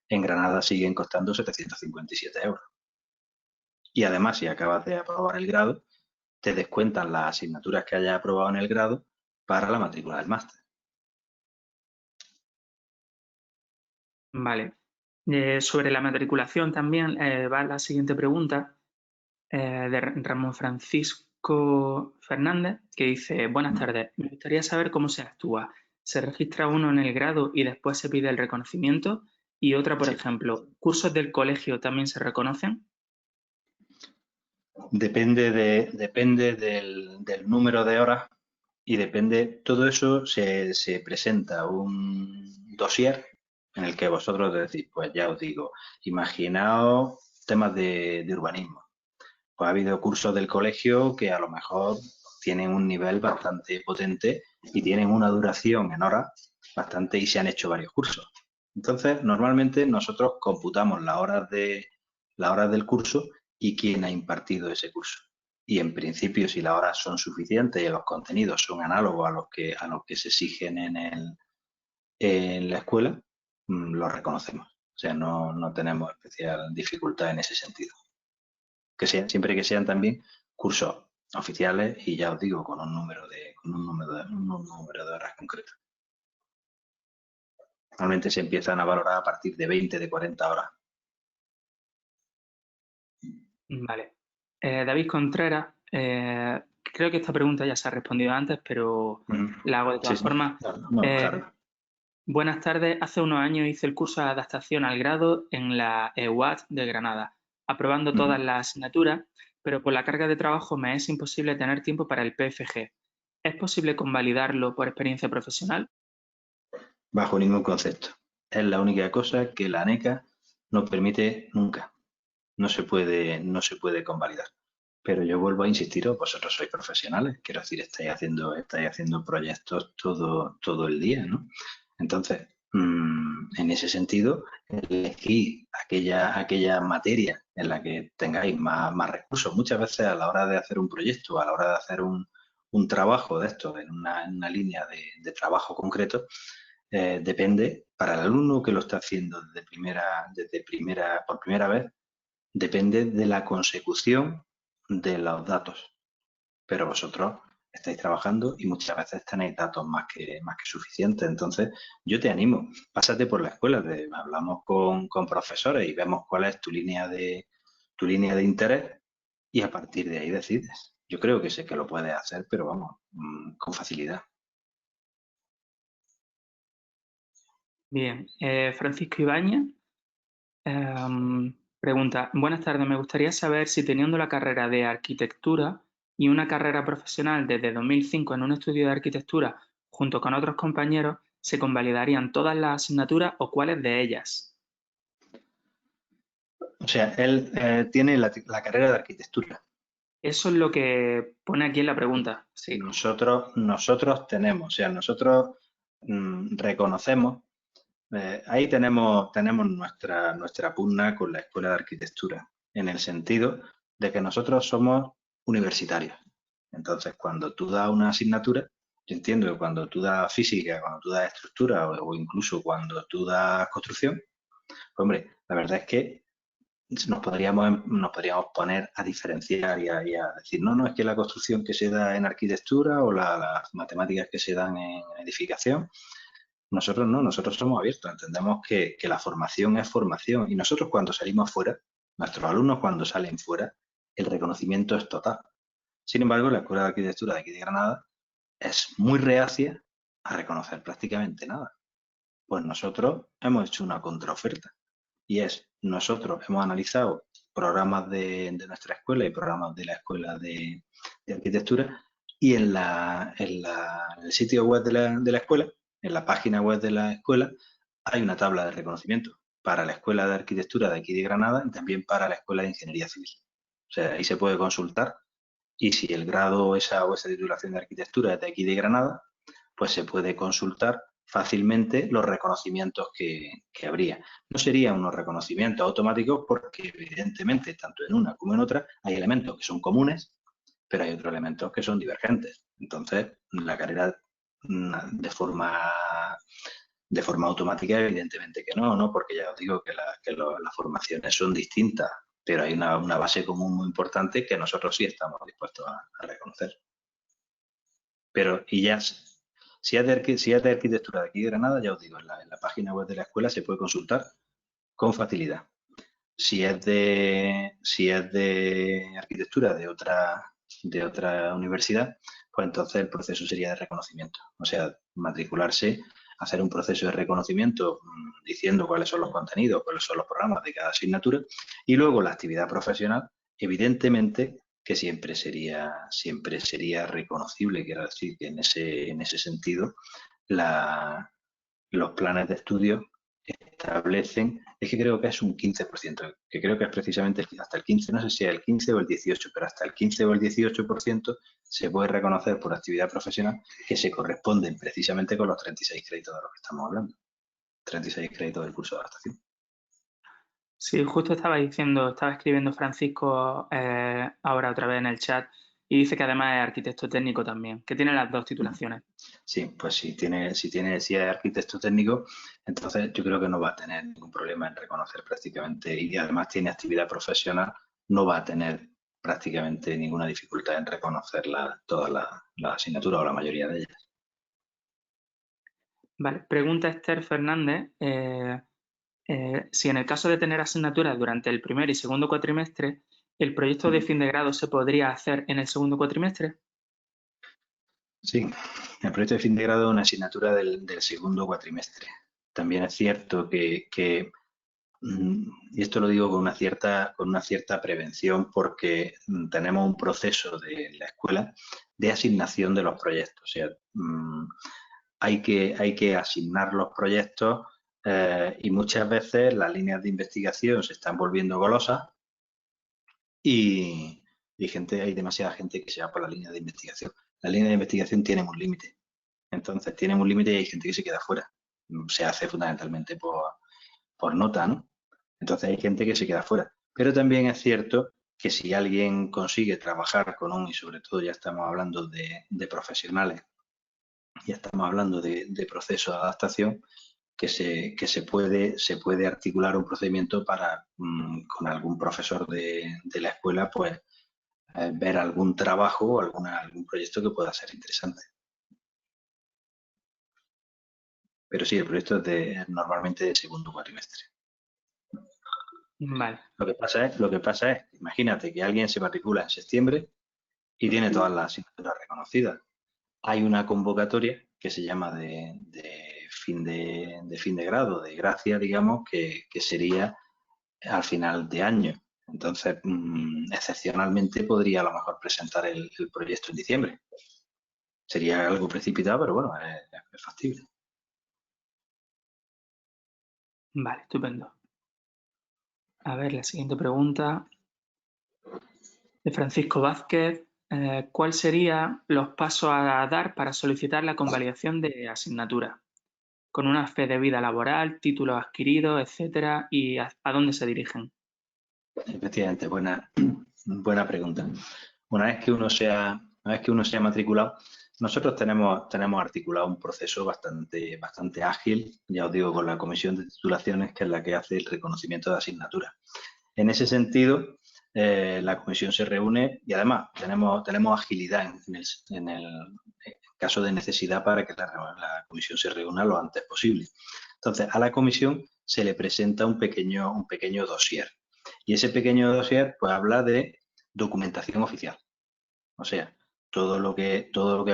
En Granada siguen costando 757 euros. Y además, si acabas de aprobar el grado, te descuentan las asignaturas que hayas aprobado en el grado para la matrícula del máster. Vale. Sobre la matriculación también va la siguiente pregunta de Ramón Francisco Fernández, que dice, buenas tardes, me gustaría saber cómo se actúa. ¿Se registra uno en el grado y después se pide el reconocimiento? Y otra, por ejemplo, ¿cursos del colegio también se reconocen? Depende del número de horas y depende, todo eso se presenta un dossier en el que vosotros decís, pues ya os digo, imaginaos temas de urbanismo. Pues ha habido cursos del colegio que a lo mejor tienen un nivel bastante potente y tienen una duración en horas bastante y se han hecho varios cursos. Entonces, normalmente nosotros computamos las horas del curso y quién ha impartido ese curso. Y en principio, si las horas son suficientes y los contenidos son análogos a los que se exigen en la escuela, los reconocemos. O sea, no tenemos especial dificultad en ese sentido. Siempre que sean también cursos oficiales y ya os digo, con un número de horas concreto. Normalmente se empiezan a valorar a partir de 20, de 40 horas. Vale. David Contreras, creo que esta pregunta ya se ha respondido antes, pero la hago de todas formas. No, claro. Buenas tardes. Hace unos años hice el curso de adaptación al grado en la EUAT de Granada, aprobando todas las asignaturas, pero por la carga de trabajo me es imposible tener tiempo para el PFG. ¿Es posible convalidarlo por experiencia profesional? Bajo ningún concepto. Es la única cosa que la ANECA no permite nunca. No se puede convalidar. Pero yo vuelvo a insistir, vosotros sois profesionales, quiero decir, estáis haciendo proyectos todo el día, ¿no? Entonces, en ese sentido, elegir aquella materia en la que tengáis más recursos. Muchas veces a la hora de hacer un proyecto, a la hora de hacer un trabajo de esto, en una línea de trabajo concreto, depende, para el alumno que lo está haciendo por primera vez, depende de la consecución de los datos. Pero vosotros estáis trabajando y muchas veces tenéis datos más que suficientes. Entonces, yo te animo, pásate por la escuela, hablamos con profesores y vemos cuál es tu línea de interés y a partir de ahí decides. Yo creo que sé que lo puedes hacer, pero vamos, con facilidad. Bien, Francisco Ibáñez pregunta, buenas tardes, me gustaría saber si teniendo la carrera de arquitectura y una carrera profesional desde 2005 en un estudio de arquitectura junto con otros compañeros, ¿se convalidarían todas las asignaturas o cuáles de ellas? O sea, él tiene la carrera de arquitectura. Eso es lo que pone aquí en la pregunta, sí. Nosotros tenemos, o sea, nosotros reconocemos, ahí tenemos nuestra pugna con la Escuela de Arquitectura, en el sentido de que nosotros somos universitarios. Entonces, cuando tú das una asignatura, yo entiendo que cuando tú das física, cuando tú das estructura o incluso cuando tú das construcción, pues, hombre, la verdad es que nos podríamos poner a diferenciar y a decir, no, es que la construcción que se da en arquitectura o las matemáticas que se dan en edificación, nosotros no, nosotros somos abiertos, entendemos que la formación es formación y nosotros cuando salimos fuera, nuestros alumnos cuando salen fuera, el reconocimiento es total. Sin embargo, la Escuela de Arquitectura de aquí de Granada es muy reacia a reconocer prácticamente nada. Pues nosotros hemos hecho una contraoferta. Y nosotros hemos analizado programas de nuestra escuela y programas de la Escuela de Arquitectura y en el sitio web de la escuela, en la página web de la escuela, hay una tabla de reconocimiento para la Escuela de Arquitectura de aquí de Granada y también para la Escuela de Ingeniería Civil. O sea, ahí se puede consultar y si el grado o esa titulación de arquitectura es de aquí de Granada, pues se puede consultar fácilmente los reconocimientos que habría. No serían unos reconocimientos automáticos porque evidentemente tanto en una como en otra hay elementos que son comunes, pero hay otros elementos que son divergentes. Entonces, la carrera de forma automática evidentemente que no, porque ya os digo que las formaciones son distintas, pero hay una base común muy importante que nosotros sí estamos dispuestos a reconocer. Pero, y ya, si es de arquitectura de aquí de Granada, ya os digo, en la página web de la escuela se puede consultar con facilidad. Si es de arquitectura de otra universidad, pues entonces el proceso sería de reconocimiento. O sea, matricularse, hacer un proceso de reconocimiento diciendo cuáles son los contenidos, cuáles son los programas de cada asignatura y luego la actividad profesional, evidentemente que siempre sería reconocible. Quiero decir que en ese sentido los planes de estudio establecen, es que creo que es un 15%, que creo que es precisamente hasta el 15%, no sé si es el 15 o el 18%, pero hasta el 15 o el 18% se puede reconocer por actividad profesional que se corresponden precisamente con los 36 créditos de los que estamos hablando, 36 créditos del curso de adaptación. Sí, justo estaba escribiendo Francisco ahora otra vez en el chat y dice que además es arquitecto técnico también, que tiene las dos titulaciones. Sí, pues si es arquitecto técnico, entonces yo creo que no va a tener ningún problema en reconocer prácticamente y además tiene actividad profesional, no va a tener prácticamente ninguna dificultad en reconocer todas las asignaturas o la mayoría de ellas. Vale, pregunta Esther Fernández. Si en el caso de tener asignaturas durante el primer y segundo cuatrimestre, ¿el proyecto de fin de grado se podría hacer en el segundo cuatrimestre? Sí, el proyecto de fin de grado es una asignatura del segundo cuatrimestre. También es cierto y esto lo digo con una cierta prevención, porque tenemos un proceso de la escuela de asignación de los proyectos. O sea, hay que asignar los proyectos y muchas veces las líneas de investigación se están volviendo golosas y hay demasiada gente que se va por la línea de investigación. La línea de investigación tiene un límite. Entonces, tienen un límite y hay gente que se queda fuera. Se hace fundamentalmente por nota, ¿no? Entonces hay gente que se queda fuera. Pero también es cierto que si alguien consigue trabajar con y sobre todo ya estamos hablando de profesionales, ya estamos hablando de procesos de adaptación, que se puede articular un procedimiento para, con algún profesor de la escuela, pues ver algún trabajo o algún proyecto que pueda ser interesante. Pero sí, el proyecto es normalmente de segundo cuatrimestre. Vale. Lo que pasa es, imagínate que alguien se matricula en septiembre y tiene todas las asignaturas reconocidas. Hay una convocatoria que se llama de fin de grado, de gracia, digamos, que sería al final de año. Entonces, excepcionalmente podría a lo mejor presentar el proyecto en diciembre. Sería algo precipitado, pero bueno, es factible. Vale, estupendo. A ver, la siguiente pregunta de Francisco Vázquez. ¿Cuál serían los pasos a dar para solicitar la convalidación de asignatura? Con una fe de vida laboral, títulos adquiridos, etcétera, y a dónde se dirigen. Efectivamente, buena pregunta. Una vez que uno se ha matriculado, nosotros tenemos articulado un proceso bastante ágil, ya os digo, con la comisión de titulaciones, que es la que hace el reconocimiento de asignatura. En ese sentido, la comisión se reúne y además tenemos agilidad en el caso de necesidad para que la comisión se reúna lo antes posible. Entonces, a la comisión se le presenta un pequeño dossier. Y ese pequeño dossier pues habla de documentación oficial. O sea, todo lo que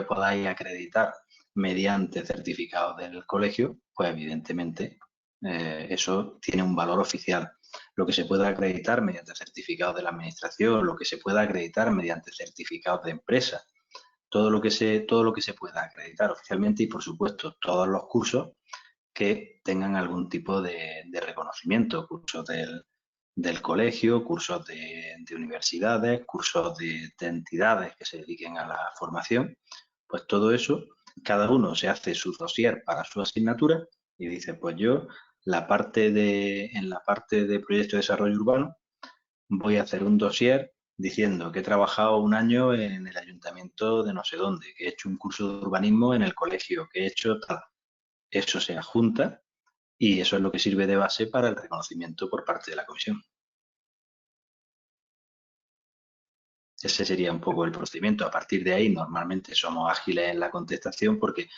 podáis acreditar mediante certificados del colegio, pues evidentemente eso tiene un valor oficial. Lo que se pueda acreditar mediante certificados de la administración, lo que se pueda acreditar mediante certificados de empresa, todo lo que se pueda acreditar oficialmente y, por supuesto, todos los cursos que tengan algún tipo de reconocimiento, cursos del colegio, cursos de universidades, cursos de entidades que se dediquen a la formación, pues todo eso, cada uno se hace su dossier para su asignatura y dice, pues yo, en la parte de proyecto de desarrollo urbano, voy a hacer un dossier diciendo que he trabajado un año en el ayuntamiento de no sé dónde, que he hecho un curso de urbanismo en el colegio, que he hecho tal. Eso se adjunta y eso es lo que sirve de base para el reconocimiento por parte de la comisión. Ese sería un poco el procedimiento. A partir de ahí, normalmente somos ágiles en la contestación porque,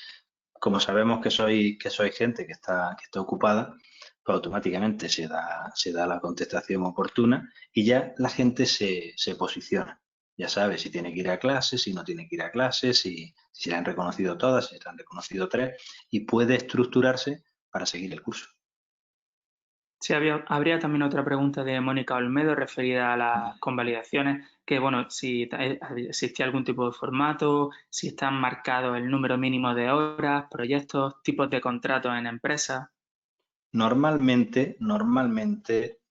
como sabemos que soy gente que está ocupada, pues automáticamente se da la contestación oportuna y ya la gente se posiciona. Ya sabe si tiene que ir a clases, si no tiene que ir a clases, si le han reconocido todas, si le han reconocido 3 y puede estructurarse para seguir el curso. Sí, habría también otra pregunta de Mónica Olmedo referida a las convalidaciones, que bueno, si existía algún tipo de formato, si están marcados el número mínimo de horas, proyectos, tipos de contratos en empresas. Normalmente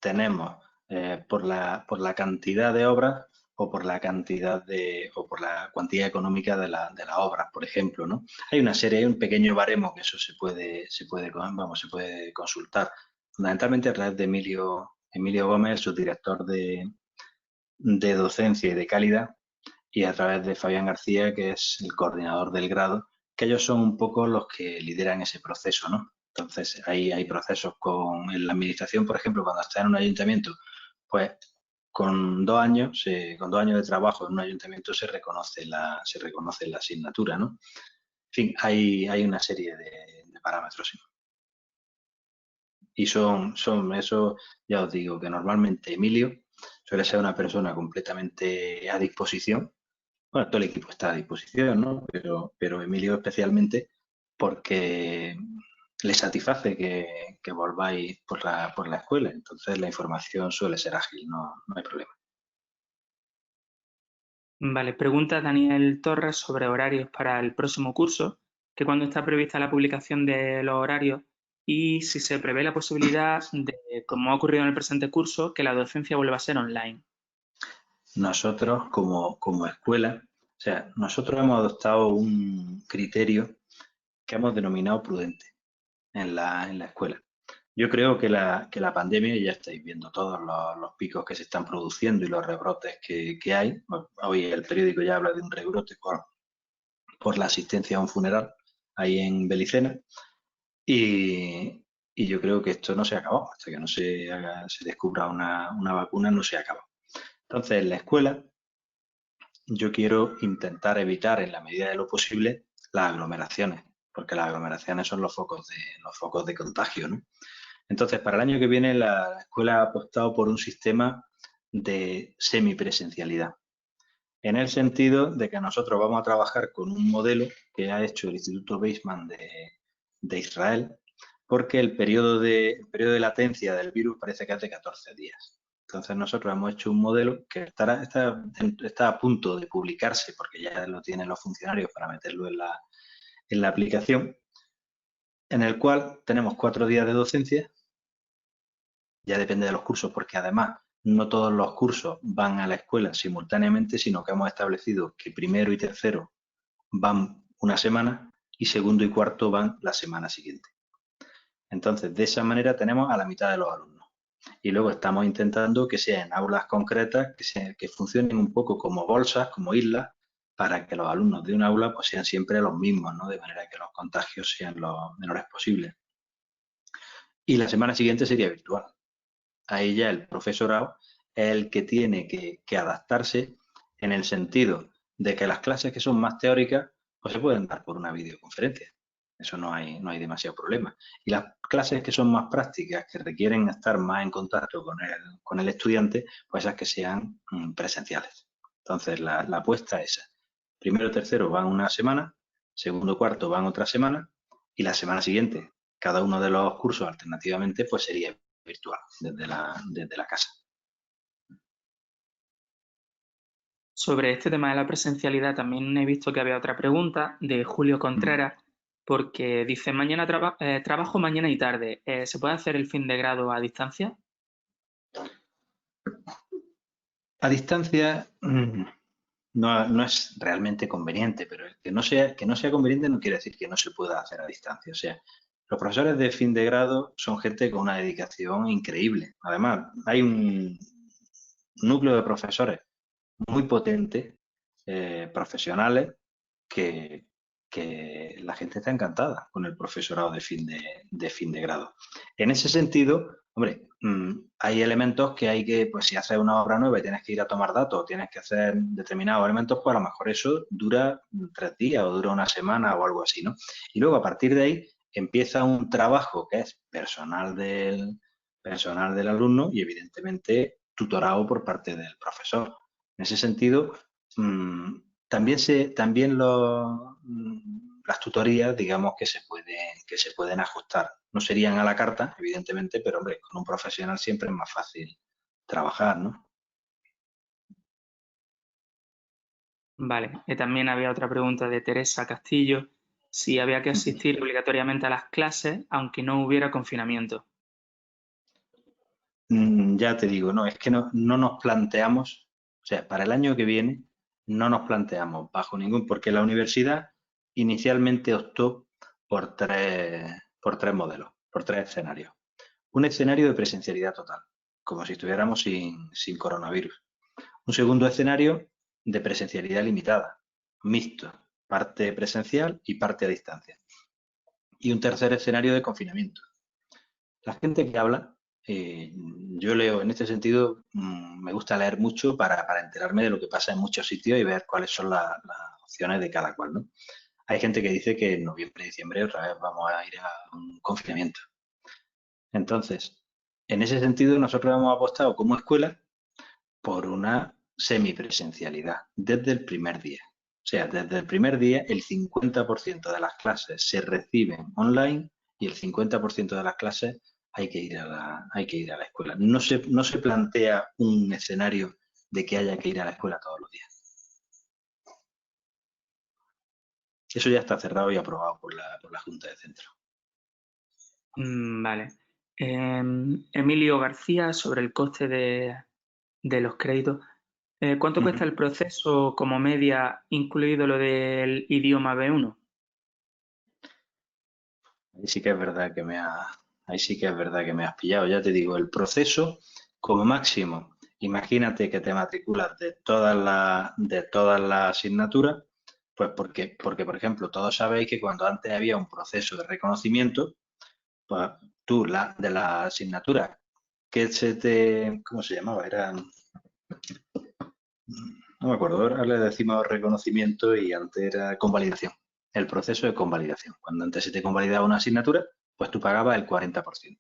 tenemos por la cantidad de obras o por la cuantía económica de las obras, por ejemplo, ¿no? Hay un pequeño baremo que eso se puede consultar, fundamentalmente a través de Emilio Gómez, subdirector de docencia y de calidad, y a través de Fabián García, que es el coordinador del grado, que ellos son un poco los que lideran ese proceso, ¿no? Entonces, hay procesos en la administración, por ejemplo, cuando está en un ayuntamiento, pues con 2 años de trabajo en un ayuntamiento se reconoce la asignatura, ¿no? En fin, hay una serie de parámetros, sí. Y son eso, ya os digo, que normalmente Emilio suele ser una persona completamente a disposición, bueno, todo el equipo está a disposición, ¿no? Pero Emilio especialmente porque le satisface que volváis por la escuela. Entonces la información suele ser ágil, no hay problema. Vale, pregunta Daniel Torres sobre horarios para el próximo curso, que cuándo está prevista la publicación de los horarios y si se prevé la posibilidad de, como ha ocurrido en el presente curso, que la docencia vuelva a ser online. Nosotros como escuela, o sea, nosotros hemos adoptado un criterio que hemos denominado prudente en la escuela. Yo creo que la pandemia, ya estáis viendo todos los picos que se están produciendo y los rebrotes que hay. Hoy el periódico ya habla de un rebrote por la asistencia a un funeral ahí en Belicena. Y yo creo que esto no se ha acabado. Hasta que no se descubra una vacuna, no se acaba. Entonces, en la escuela, yo quiero intentar evitar en la medida de lo posible las aglomeraciones, porque las aglomeraciones son los focos de contagio, ¿no? Entonces, para el año que viene, la escuela ha apostado por un sistema de semipresencialidad, en el sentido de que nosotros vamos a trabajar con un modelo que ha hecho el Instituto Weizmann de Israel, porque el periodo de latencia del virus parece que es de 14 días. Entonces, nosotros hemos hecho un modelo que está a punto de publicarse, porque ya lo tienen los funcionarios para meterlo en la aplicación, en el cual tenemos 4 días de docencia. Ya depende de los cursos, porque además no todos los cursos van a la escuela simultáneamente, sino que hemos establecido que primero y tercero van una semana y segundo y cuarto van la semana siguiente. Entonces, de esa manera tenemos a la mitad de los alumnos. Y luego estamos intentando que sean aulas concretas, que funcionen un poco como bolsas, como islas, para que los alumnos de un aula pues sean siempre los mismos, ¿no? De manera que los contagios sean los menores posibles. Y la semana siguiente sería virtual. Ahí ya el profesorado es el que tiene que adaptarse en el sentido de que las clases que son más teóricas pues se pueden dar por una videoconferencia. Eso no hay demasiado problema. Y las clases que son más prácticas, que requieren estar más en contacto con el estudiante, pues esas que sean presenciales. Entonces la apuesta es esa. Primero, tercero van una semana, segundo, cuarto van otra semana y la semana siguiente cada uno de los cursos alternativamente pues sería virtual desde la casa. Sobre este tema de la presencialidad también he visto que había otra pregunta de Julio Contreras, porque dice, mañana trabajo mañana y tarde, ¿se puede hacer el fin de grado a distancia? A distancia no es realmente conveniente, pero el que no sea conveniente no quiere decir que no se pueda hacer a distancia. O sea, los profesores de fin de grado son gente con una dedicación increíble. Además, hay un núcleo de profesores muy potente, profesionales, que la gente está encantada con el profesorado de fin de grado. En ese sentido, hombre, hay elementos que hay que, pues si haces una obra nueva y tienes que ir a tomar datos o tienes que hacer determinados elementos, pues a lo mejor eso dura 3 días o dura una semana o algo así, ¿no? Y luego a partir de ahí empieza un trabajo que es personal del alumno y evidentemente tutorado por parte del profesor. En ese sentido, también las tutorías, digamos que se pueden ajustar. No serían a la carta, evidentemente, pero hombre, con un profesional siempre es más fácil trabajar, ¿no? Vale, también había otra pregunta de Teresa Castillo, si había que asistir obligatoriamente a las clases aunque no hubiera confinamiento. Ya te digo, no, es que no nos planteamos, o sea, para el año que viene no nos planteamos bajo porque la universidad inicialmente optó por tres modelos, por 3 escenarios. Un escenario de presencialidad total, como si estuviéramos sin coronavirus. Un segundo escenario de presencialidad limitada, mixto, parte presencial y parte a distancia. Y un tercer escenario de confinamiento. La gente que habla, yo leo en este sentido, me gusta leer mucho para enterarme de lo que pasa en muchos sitios y ver cuáles son las opciones de cada cual, ¿no? Hay gente que dice que en noviembre y diciembre otra vez vamos a ir a un confinamiento. Entonces, en ese sentido, nosotros hemos apostado como escuela por una semipresencialidad desde el primer día. O sea, desde el primer día el 50% de las clases se reciben online y el 50% de las clases hay que ir a la escuela. No se plantea un escenario de que haya que ir a la escuela todos los días. Eso ya está cerrado y aprobado por la Junta de Centro. Vale. Emilio García, sobre el coste de los créditos. ¿Cuánto cuesta el proceso como media, incluido lo del idioma B1? Ahí sí que es verdad que me has pillado. Ya te digo, el proceso como máximo, imagínate que te matriculas de todas las asignaturas, pues porque, por ejemplo, todos sabéis que cuando antes había un proceso de reconocimiento, pues tú de la asignatura que ¿cómo se llamaba? No me acuerdo, ahora le decimos reconocimiento y antes era convalidación. El proceso de convalidación. Cuando antes se te convalidaba una asignatura, pues tú pagabas el 40%.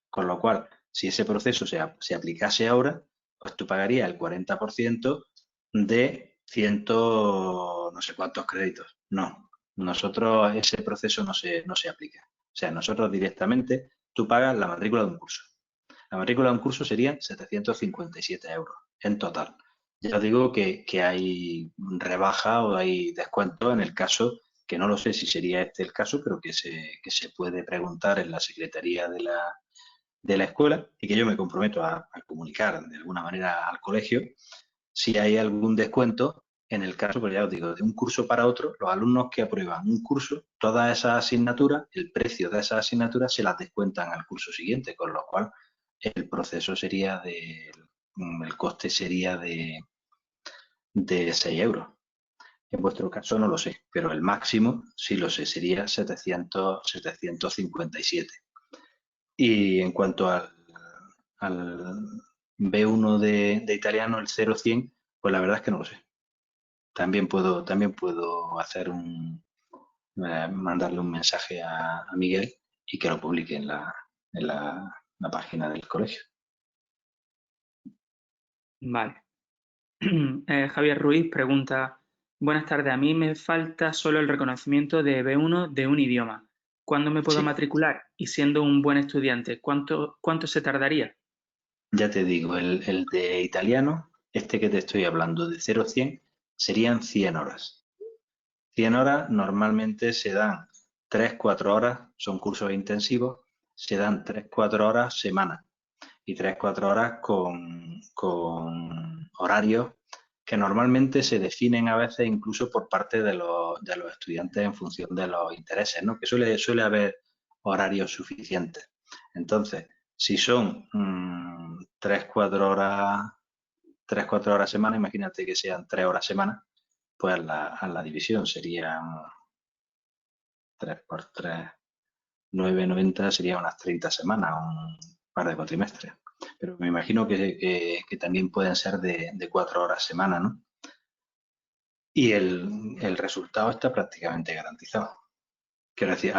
Con lo cual, si ese proceso se aplicase ahora, pues tú pagarías el 40% de no sé cuántos créditos. No, nosotros ese proceso no se aplica. O sea, nosotros directamente tú pagas la matrícula de un curso. La matrícula de un curso serían 757 euros en total. Ya os digo que hay rebaja o hay descuento en el caso, que no lo sé si sería este el caso, pero que se puede preguntar en la Secretaría de la escuela y que yo me comprometo a comunicar de alguna manera al colegio si hay algún descuento en el caso, pues ya os digo, de un curso para otro, los alumnos que aprueban un curso, todas esas asignaturas, el precio de esas asignaturas se las descuentan al curso siguiente, con lo cual el proceso sería el coste sería de 6 euros. En vuestro caso no lo sé, pero el máximo sí lo sé, sería 757. Y en cuanto al B1 de italiano, el 0100, pues la verdad es que no lo sé. También puedo hacer mandarle un mensaje a Miguel y que lo publique en la página del colegio. Vale. Javier Ruiz pregunta, buenas tardes, a mí me falta solo el reconocimiento de B1 de un idioma. ¿Cuándo me puedo Sí. matricular? Y siendo un buen estudiante, ¿cuánto se tardaría? Ya te digo, el de italiano, este que te estoy hablando de 0 a 100, serían 100 horas. 100 horas normalmente se dan 3-4 horas, son cursos intensivos, se dan 3-4 horas semana y 3-4 horas con horarios que normalmente se definen a veces incluso por parte de los estudiantes en función de los intereses, ¿no? Que suele haber horarios suficientes. Entonces, si son 3-4 horas semana, imagínate que sean 3 horas semana, pues a la división serían 3 por 3, 9,90 sería unas 30 semanas, un par de cuatrimestres. Pero me imagino que también pueden ser de 4 horas semana, ¿no? Y el resultado está prácticamente garantizado. Quiero decir,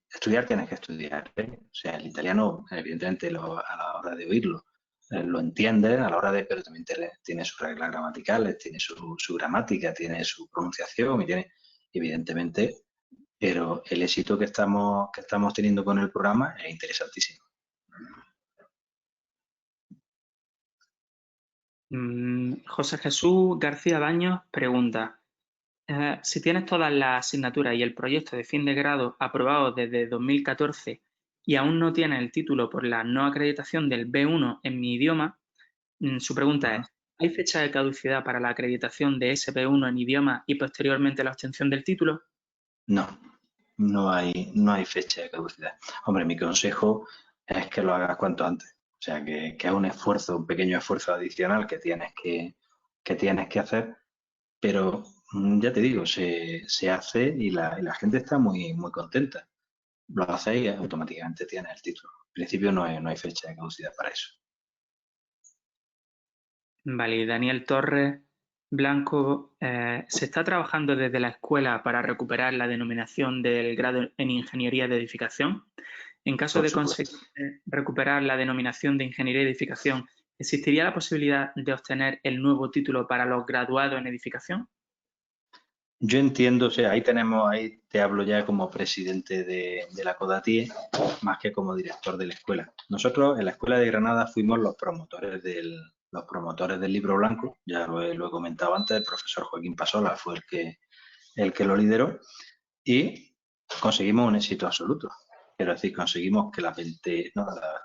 estudiar tienes que estudiar, ¿eh? O sea, el italiano, evidentemente, a la hora de oírlo, lo entiendes, pero también tiene sus reglas gramaticales, tiene su gramática, tiene su pronunciación y tiene, evidentemente, pero el éxito que estamos teniendo con el programa es interesantísimo. José Jesús García Baños pregunta, si tienes todas las asignaturas y el proyecto de fin de grado aprobado desde 2014 y aún no tienes el título por la no acreditación del B1 en mi idioma, su pregunta es, ¿hay fecha de caducidad para la acreditación de ese B1 en idioma y posteriormente la obtención del título? No hay fecha de caducidad. Hombre, mi consejo es que lo hagas cuanto antes. O sea, que es un pequeño esfuerzo adicional que tienes que hacer, pero ya te digo, se hace y la gente está muy, muy contenta. Lo haces y automáticamente tienes el título. En principio no hay fecha de caducidad para eso. Vale, y Daniel Torres Blanco, ¿se está trabajando desde la escuela para recuperar la denominación del grado en Ingeniería de Edificación? En caso Por de supuesto. conseguir recuperar la denominación de Ingeniería de Edificación, ¿existiría la posibilidad de obtener el nuevo título para los graduados en edificación? Yo entiendo, o sea, ahí te hablo ya como presidente de la CODATIE, más que como director de la escuela. Nosotros en la Escuela de Granada fuimos los promotores del libro blanco, ya lo he comentado antes, el profesor Joaquín Pasola fue el que lo lideró y conseguimos un éxito absoluto. Quiero decir, conseguimos que las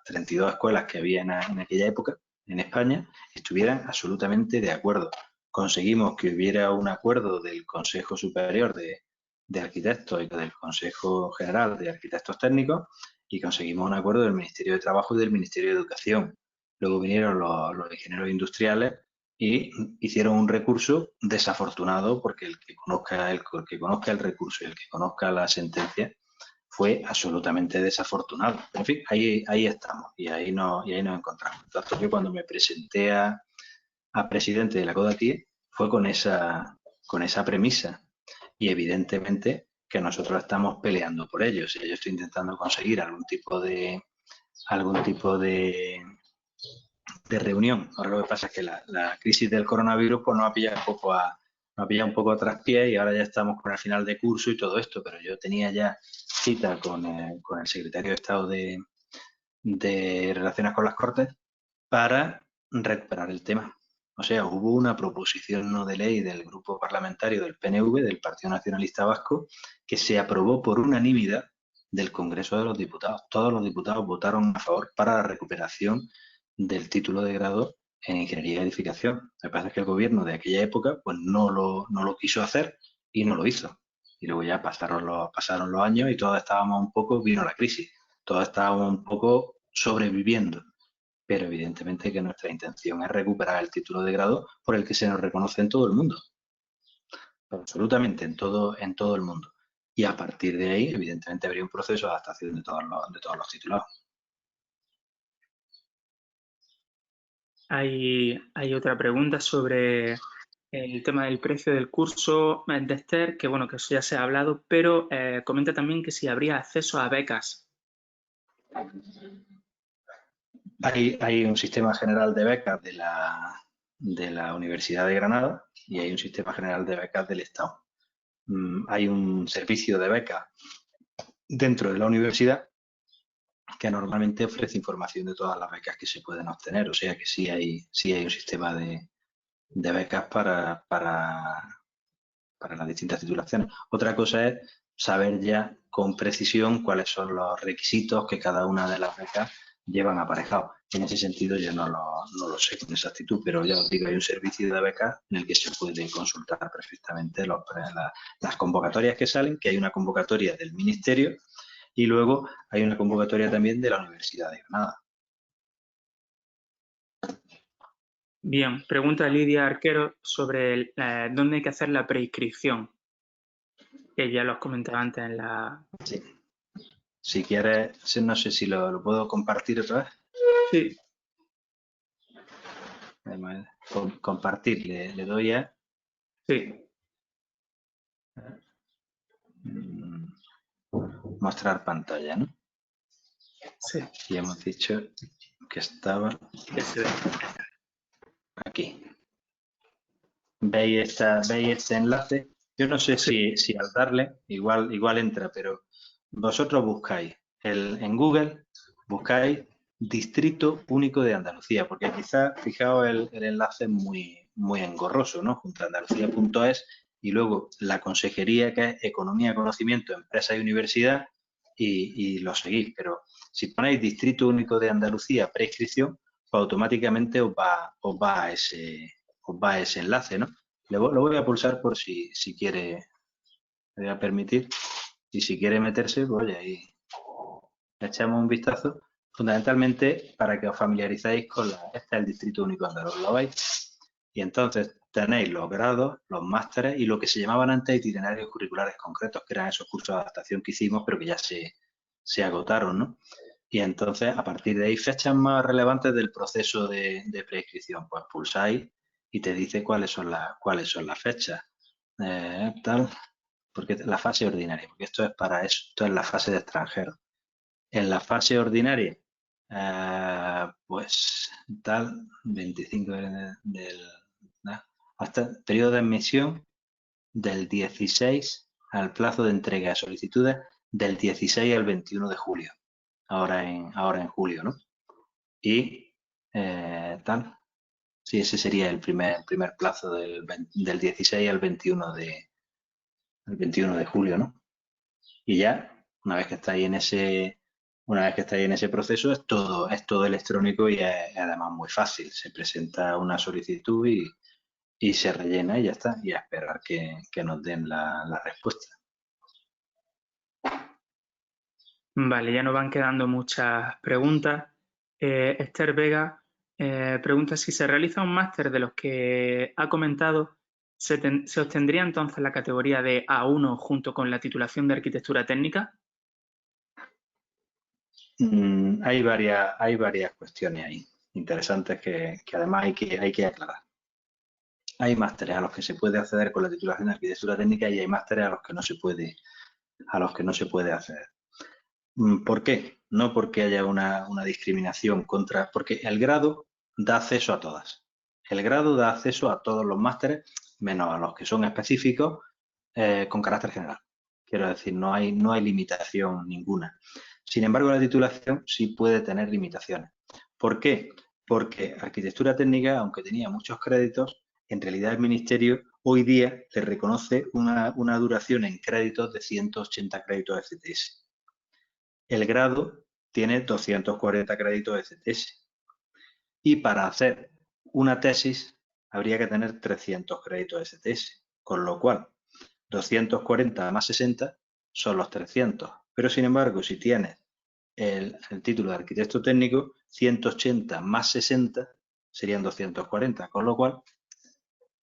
32 escuelas que había en aquella época en España estuvieran absolutamente de acuerdo. Conseguimos que hubiera un acuerdo del Consejo Superior de Arquitectos y del Consejo General de Arquitectos Técnicos y conseguimos un acuerdo del Ministerio de Trabajo y del Ministerio de Educación. Luego vinieron los ingenieros industriales y hicieron un recurso desafortunado porque el que conozca el recurso y el que conozca la sentencia fue absolutamente desafortunado. Pero, en fin, ahí estamos y ahí nos encontramos. Entonces, yo cuando me presenté a presidente de la CODATIE fue con esa premisa y evidentemente que nosotros estamos peleando por ello. O sea, yo estoy intentando conseguir algún tipo de reunión. Ahora lo que pasa es que la crisis del coronavirus pues nos ha pillado un poco a traspiés y ahora ya estamos con el final de curso y todo esto, pero yo tenía ya cita con el secretario de Estado de Relaciones con las Cortes para recuperar el tema. O sea, hubo una proposición no de ley del grupo parlamentario del PNV, del Partido Nacionalista Vasco, que se aprobó por unanimidad del Congreso de los Diputados. Todos los diputados votaron a favor para la recuperación del título de grado en Ingeniería de Edificación. Lo que pasa es que el gobierno de aquella época pues no lo quiso hacer y no lo hizo. Y luego ya pasaron los años y todos estábamos vino la crisis, todos estábamos un poco sobreviviendo. Pero evidentemente que nuestra intención es recuperar el título de grado por el que se nos reconoce en todo el mundo. Absolutamente en todo el mundo. Y a partir de ahí, evidentemente, habría un proceso de adaptación de todos los titulados. Hay otra pregunta sobre el tema del precio del curso de Esther, que bueno, que eso ya se ha hablado, pero comenta también que si habría acceso a becas. Hay un sistema general de becas de la Universidad de Granada y hay un sistema general de becas del Estado. Hay un servicio de becas dentro de la universidad que normalmente ofrece información de todas las becas que se pueden obtener. O sea que sí hay un sistema de becas para las distintas titulaciones. Otra cosa es saber ya con precisión cuáles son los requisitos que cada una de las becas llevan aparejados. En ese sentido yo no lo sé con exactitud, pero ya os digo, hay un servicio de becas en el que se puede consultar perfectamente las convocatorias que salen, que hay una convocatoria del Ministerio y luego hay una convocatoria también de la Universidad de Granada. Bien, pregunta Lidia Arquero sobre dónde hay que hacer la preinscripción, que ya lo has comentado antes en la... Sí. Si quieres, no sé si lo puedo compartir otra vez. Sí. Compartir, le doy a... Sí. Mostrar pantalla, ¿no? Sí. Y hemos dicho que estaba aquí. ¿Veis este enlace? Yo no sé si al darle, igual entra, pero vosotros buscáis en Google, buscáis Distrito Único de Andalucía, porque quizás, fijaos, el enlace es muy engorroso, ¿no? Junto a andalucía.es y luego la consejería que es Economía, Conocimiento, Empresa y Universidad y lo seguís. Pero si ponéis Distrito Único de Andalucía, prescripción, pues automáticamente os va a ese enlace, ¿no? Lo voy a pulsar por si quiere, le voy a permitir, y si quiere meterse, pues oye, ahí le echamos un vistazo, fundamentalmente para que os familiarizáis con este es el Distrito Único Andaluz, ¿lo veis? Y entonces tenéis los grados, los másteres y lo que se llamaban antes itinerarios curriculares concretos, que eran esos cursos de adaptación que hicimos, pero que ya se agotaron, ¿no? Y entonces, a partir de ahí, fechas más relevantes del proceso de preinscripción, pues pulsáis y te dice cuáles son las fechas. Porque la fase ordinaria, porque esto es la fase de extranjeros. En la fase ordinaria Pues tal, 25 hasta periodo de admisión del 16 al plazo de entrega de solicitudes del 16 al 21 de julio, ahora en julio, ¿no? Y tal, sí, ese sería el primer plazo del 16 al 21 de julio, ¿no? Y ya, una vez que estáis en ese proceso, es todo electrónico y es además muy fácil. Se presenta una solicitud y se rellena y ya está, y a esperar que nos den la respuesta. Vale, ya nos van quedando muchas preguntas. Esther Vega pregunta si se realiza un máster de los que ha comentado, ¿se obtendría entonces la categoría de A1 junto con la titulación de arquitectura técnica? Hay varias cuestiones ahí interesantes que además hay que aclarar. Hay másteres a los que se puede acceder con la titulación de arquitectura técnica y hay másteres a los que no se puede acceder. ¿Por qué? No porque haya una discriminación porque el grado da acceso a todas. El grado da acceso a todos los másteres, menos a los que son específicos con carácter general. Quiero decir, no hay limitación ninguna. Sin embargo, la titulación sí puede tener limitaciones. ¿Por qué? Porque arquitectura técnica, aunque tenía muchos créditos, en realidad el Ministerio hoy día le reconoce una duración en créditos de 180 créditos de CTS. El grado tiene 240 créditos de CTS. Y para hacer una tesis habría que tener 300 créditos de CTS. Con lo cual, 240 más 60 son los 300. Pero sin embargo, si tienes el título de arquitecto técnico, 180 más 60 serían 240. Con lo cual,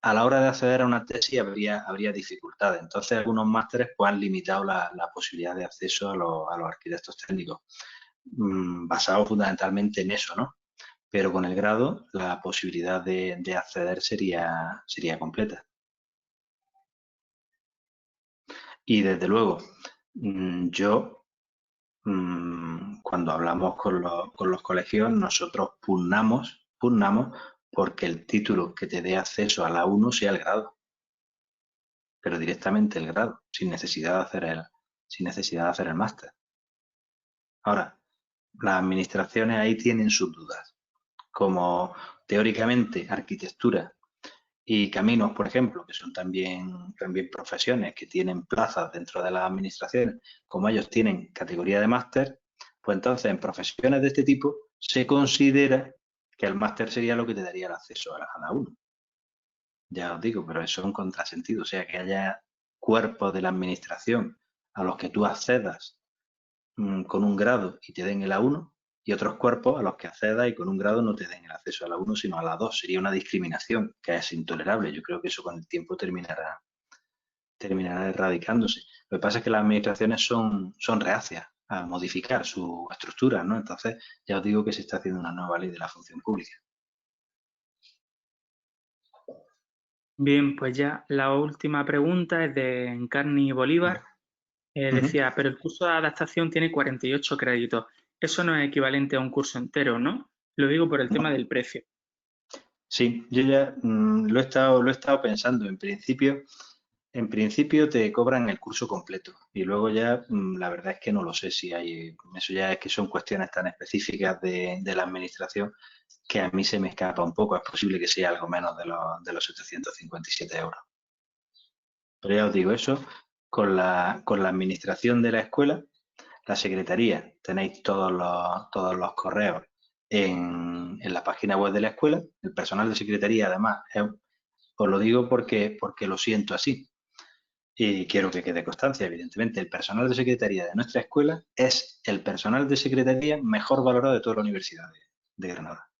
a la hora de acceder a una tesis habría dificultades. Entonces, algunos másteres pues, han limitado la posibilidad de acceso a los arquitectos técnicos, basado fundamentalmente en eso, ¿no? Pero con el grado la posibilidad de acceder sería completa. Y desde luego, yo, cuando hablamos con los colegios, nosotros pugnamos porque el título que te dé acceso a la 1 sea el grado, pero directamente el grado, sin necesidad de hacer el máster. Ahora, las administraciones ahí tienen sus dudas. Como teóricamente arquitectura y caminos, por ejemplo, que son también profesiones que tienen plazas dentro de las administraciones, como ellos tienen categoría de máster, pues entonces en profesiones de este tipo se considera que el máster sería lo que te daría el acceso a la 1. Ya os digo, pero eso es un contrasentido, o sea, que haya cuerpos de la administración a los que tú accedas con un grado y te den el A1 y otros cuerpos a los que accedas y con un grado no te den el acceso a la 1 sino a la 2. Sería una discriminación que es intolerable. Yo creo que eso con el tiempo terminará erradicándose. Lo que pasa es que las administraciones son reacias a modificar su estructura, ¿no? Entonces, ya os digo que se está haciendo una nueva ley de la función pública. Bien, pues ya la última pregunta es de Encarni Bolívar. Decía, pero el curso de adaptación tiene 48 créditos. Eso no es equivalente a un curso entero, ¿no? Lo digo por el tema del precio. Sí, yo ya lo he estado pensando. En principio te cobran el curso completo y luego ya la verdad es que no lo sé si hay, eso ya es que son cuestiones tan específicas de la administración que a mí se me escapa un poco. Es posible que sea algo menos de los 757 euros. Pero ya os digo, eso con la administración de la escuela, la secretaría, tenéis todos los correos en la página web de la escuela. El personal de secretaría, además, os lo digo porque lo siento así. Y quiero que quede constancia, evidentemente, el personal de secretaría de nuestra escuela es el personal de secretaría mejor valorado de toda la Universidad de Granada.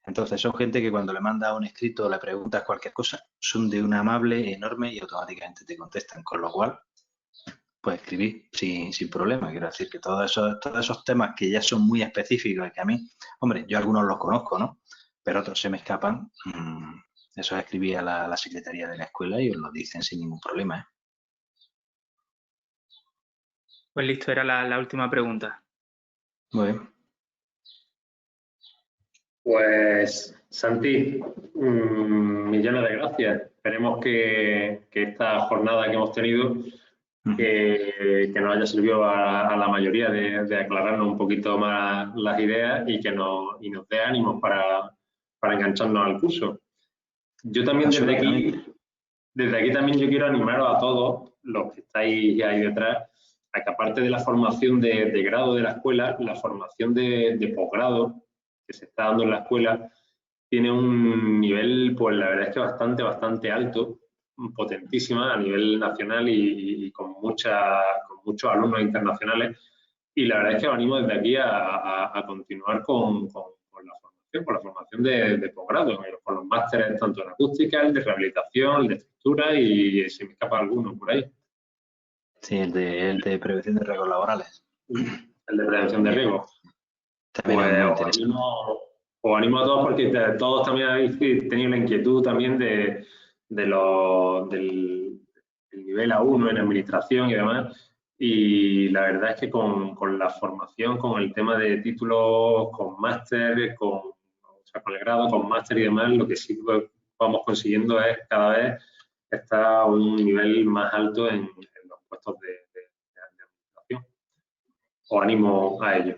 Entonces, son gente que cuando le mandas un escrito o le preguntas cualquier cosa, son de una amable enorme y automáticamente te contestan. Con lo cual, pues escribir sin problema. Quiero decir que todos esos temas que ya son muy específicos y que a mí, hombre, yo algunos los conozco, ¿no? Pero otros se me escapan. Eso es escribir a la secretaría de la escuela y os lo dicen sin ningún problema, ¿eh? Pues listo, era la última pregunta. Muy bien. Pues, Santi, millones de gracias. Esperemos que esta jornada que hemos tenido que nos haya servido a la mayoría de aclararnos un poquito más las ideas y nos dé ánimos para engancharnos al curso. Yo también desde aquí también yo quiero animaros a todos los que estáis ahí detrás a que aparte de la formación de grado de la escuela, la formación de posgrado que se está dando en la escuela tiene un nivel, pues la verdad es que bastante alto, potentísima a nivel nacional y con muchos alumnos internacionales. Y la verdad es que os animo desde aquí a continuar con la formación de posgrado, con los másteres tanto en acústica, el de rehabilitación, el de estructura y si me escapa alguno por ahí. Sí, el de prevención de riesgos laborales. El de prevención de riesgos. También Pues es muy interesante. os animo a todos porque todos también habéis tenido la inquietud también del nivel A1 en administración y demás. Y la verdad es que con la formación, con el tema de títulos, con máster, con el grado, con máster y demás, lo que sí vamos consiguiendo es cada vez estar a un nivel más alto en los puestos de administración. Os animo a ello.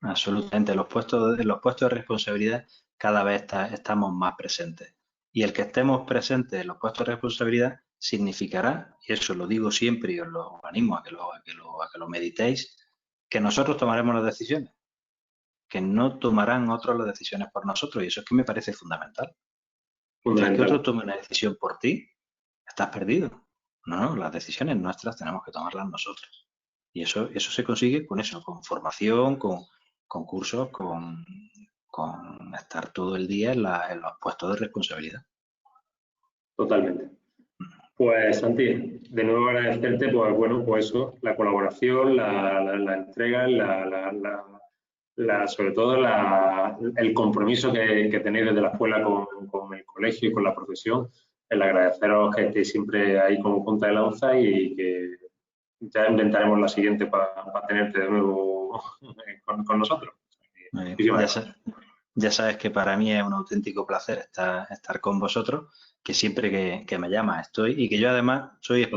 Absolutamente. Los puestos de responsabilidad cada vez estamos más presentes. Y el que estemos presentes en los puestos de responsabilidad significará, y eso lo digo siempre y os lo animo a que lo meditéis, que nosotros tomaremos las decisiones, que no tomarán otros las decisiones por nosotros. Y eso es que me parece fundamental. Mientras que otro tome una decisión por ti, estás perdido. No, las decisiones nuestras tenemos que tomarlas nosotros. Y eso se consigue con eso, con formación, con cursos, con estar todo el día en los puestos de responsabilidad. Totalmente. Pues Santi, de nuevo agradecerte, pues bueno, pues eso, la colaboración, la entrega, sobre todo el compromiso que tenéis desde la escuela con el colegio y con la profesión. El agradeceros que estéis siempre ahí como punta de lanza y que ya inventaremos la siguiente para tenerte de nuevo con nosotros. Ya sabes que para mí es un auténtico placer estar con vosotros, que siempre que me llamas estoy y que yo además soy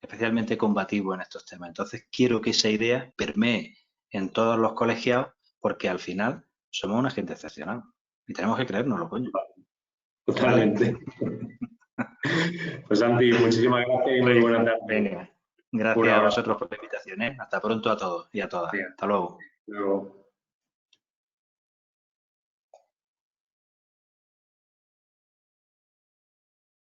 especialmente combativo en estos temas. Entonces quiero que esa idea permee en todos los colegiados porque al final somos una gente excepcional y tenemos que creérnoslo, coño. Totalmente. Pues Santi, muchísimas gracias y muy buenas tardes. Venga. Gracias a vosotros por la invitación. Hasta pronto a todos y a todas. Bien. Hasta luego. Luego.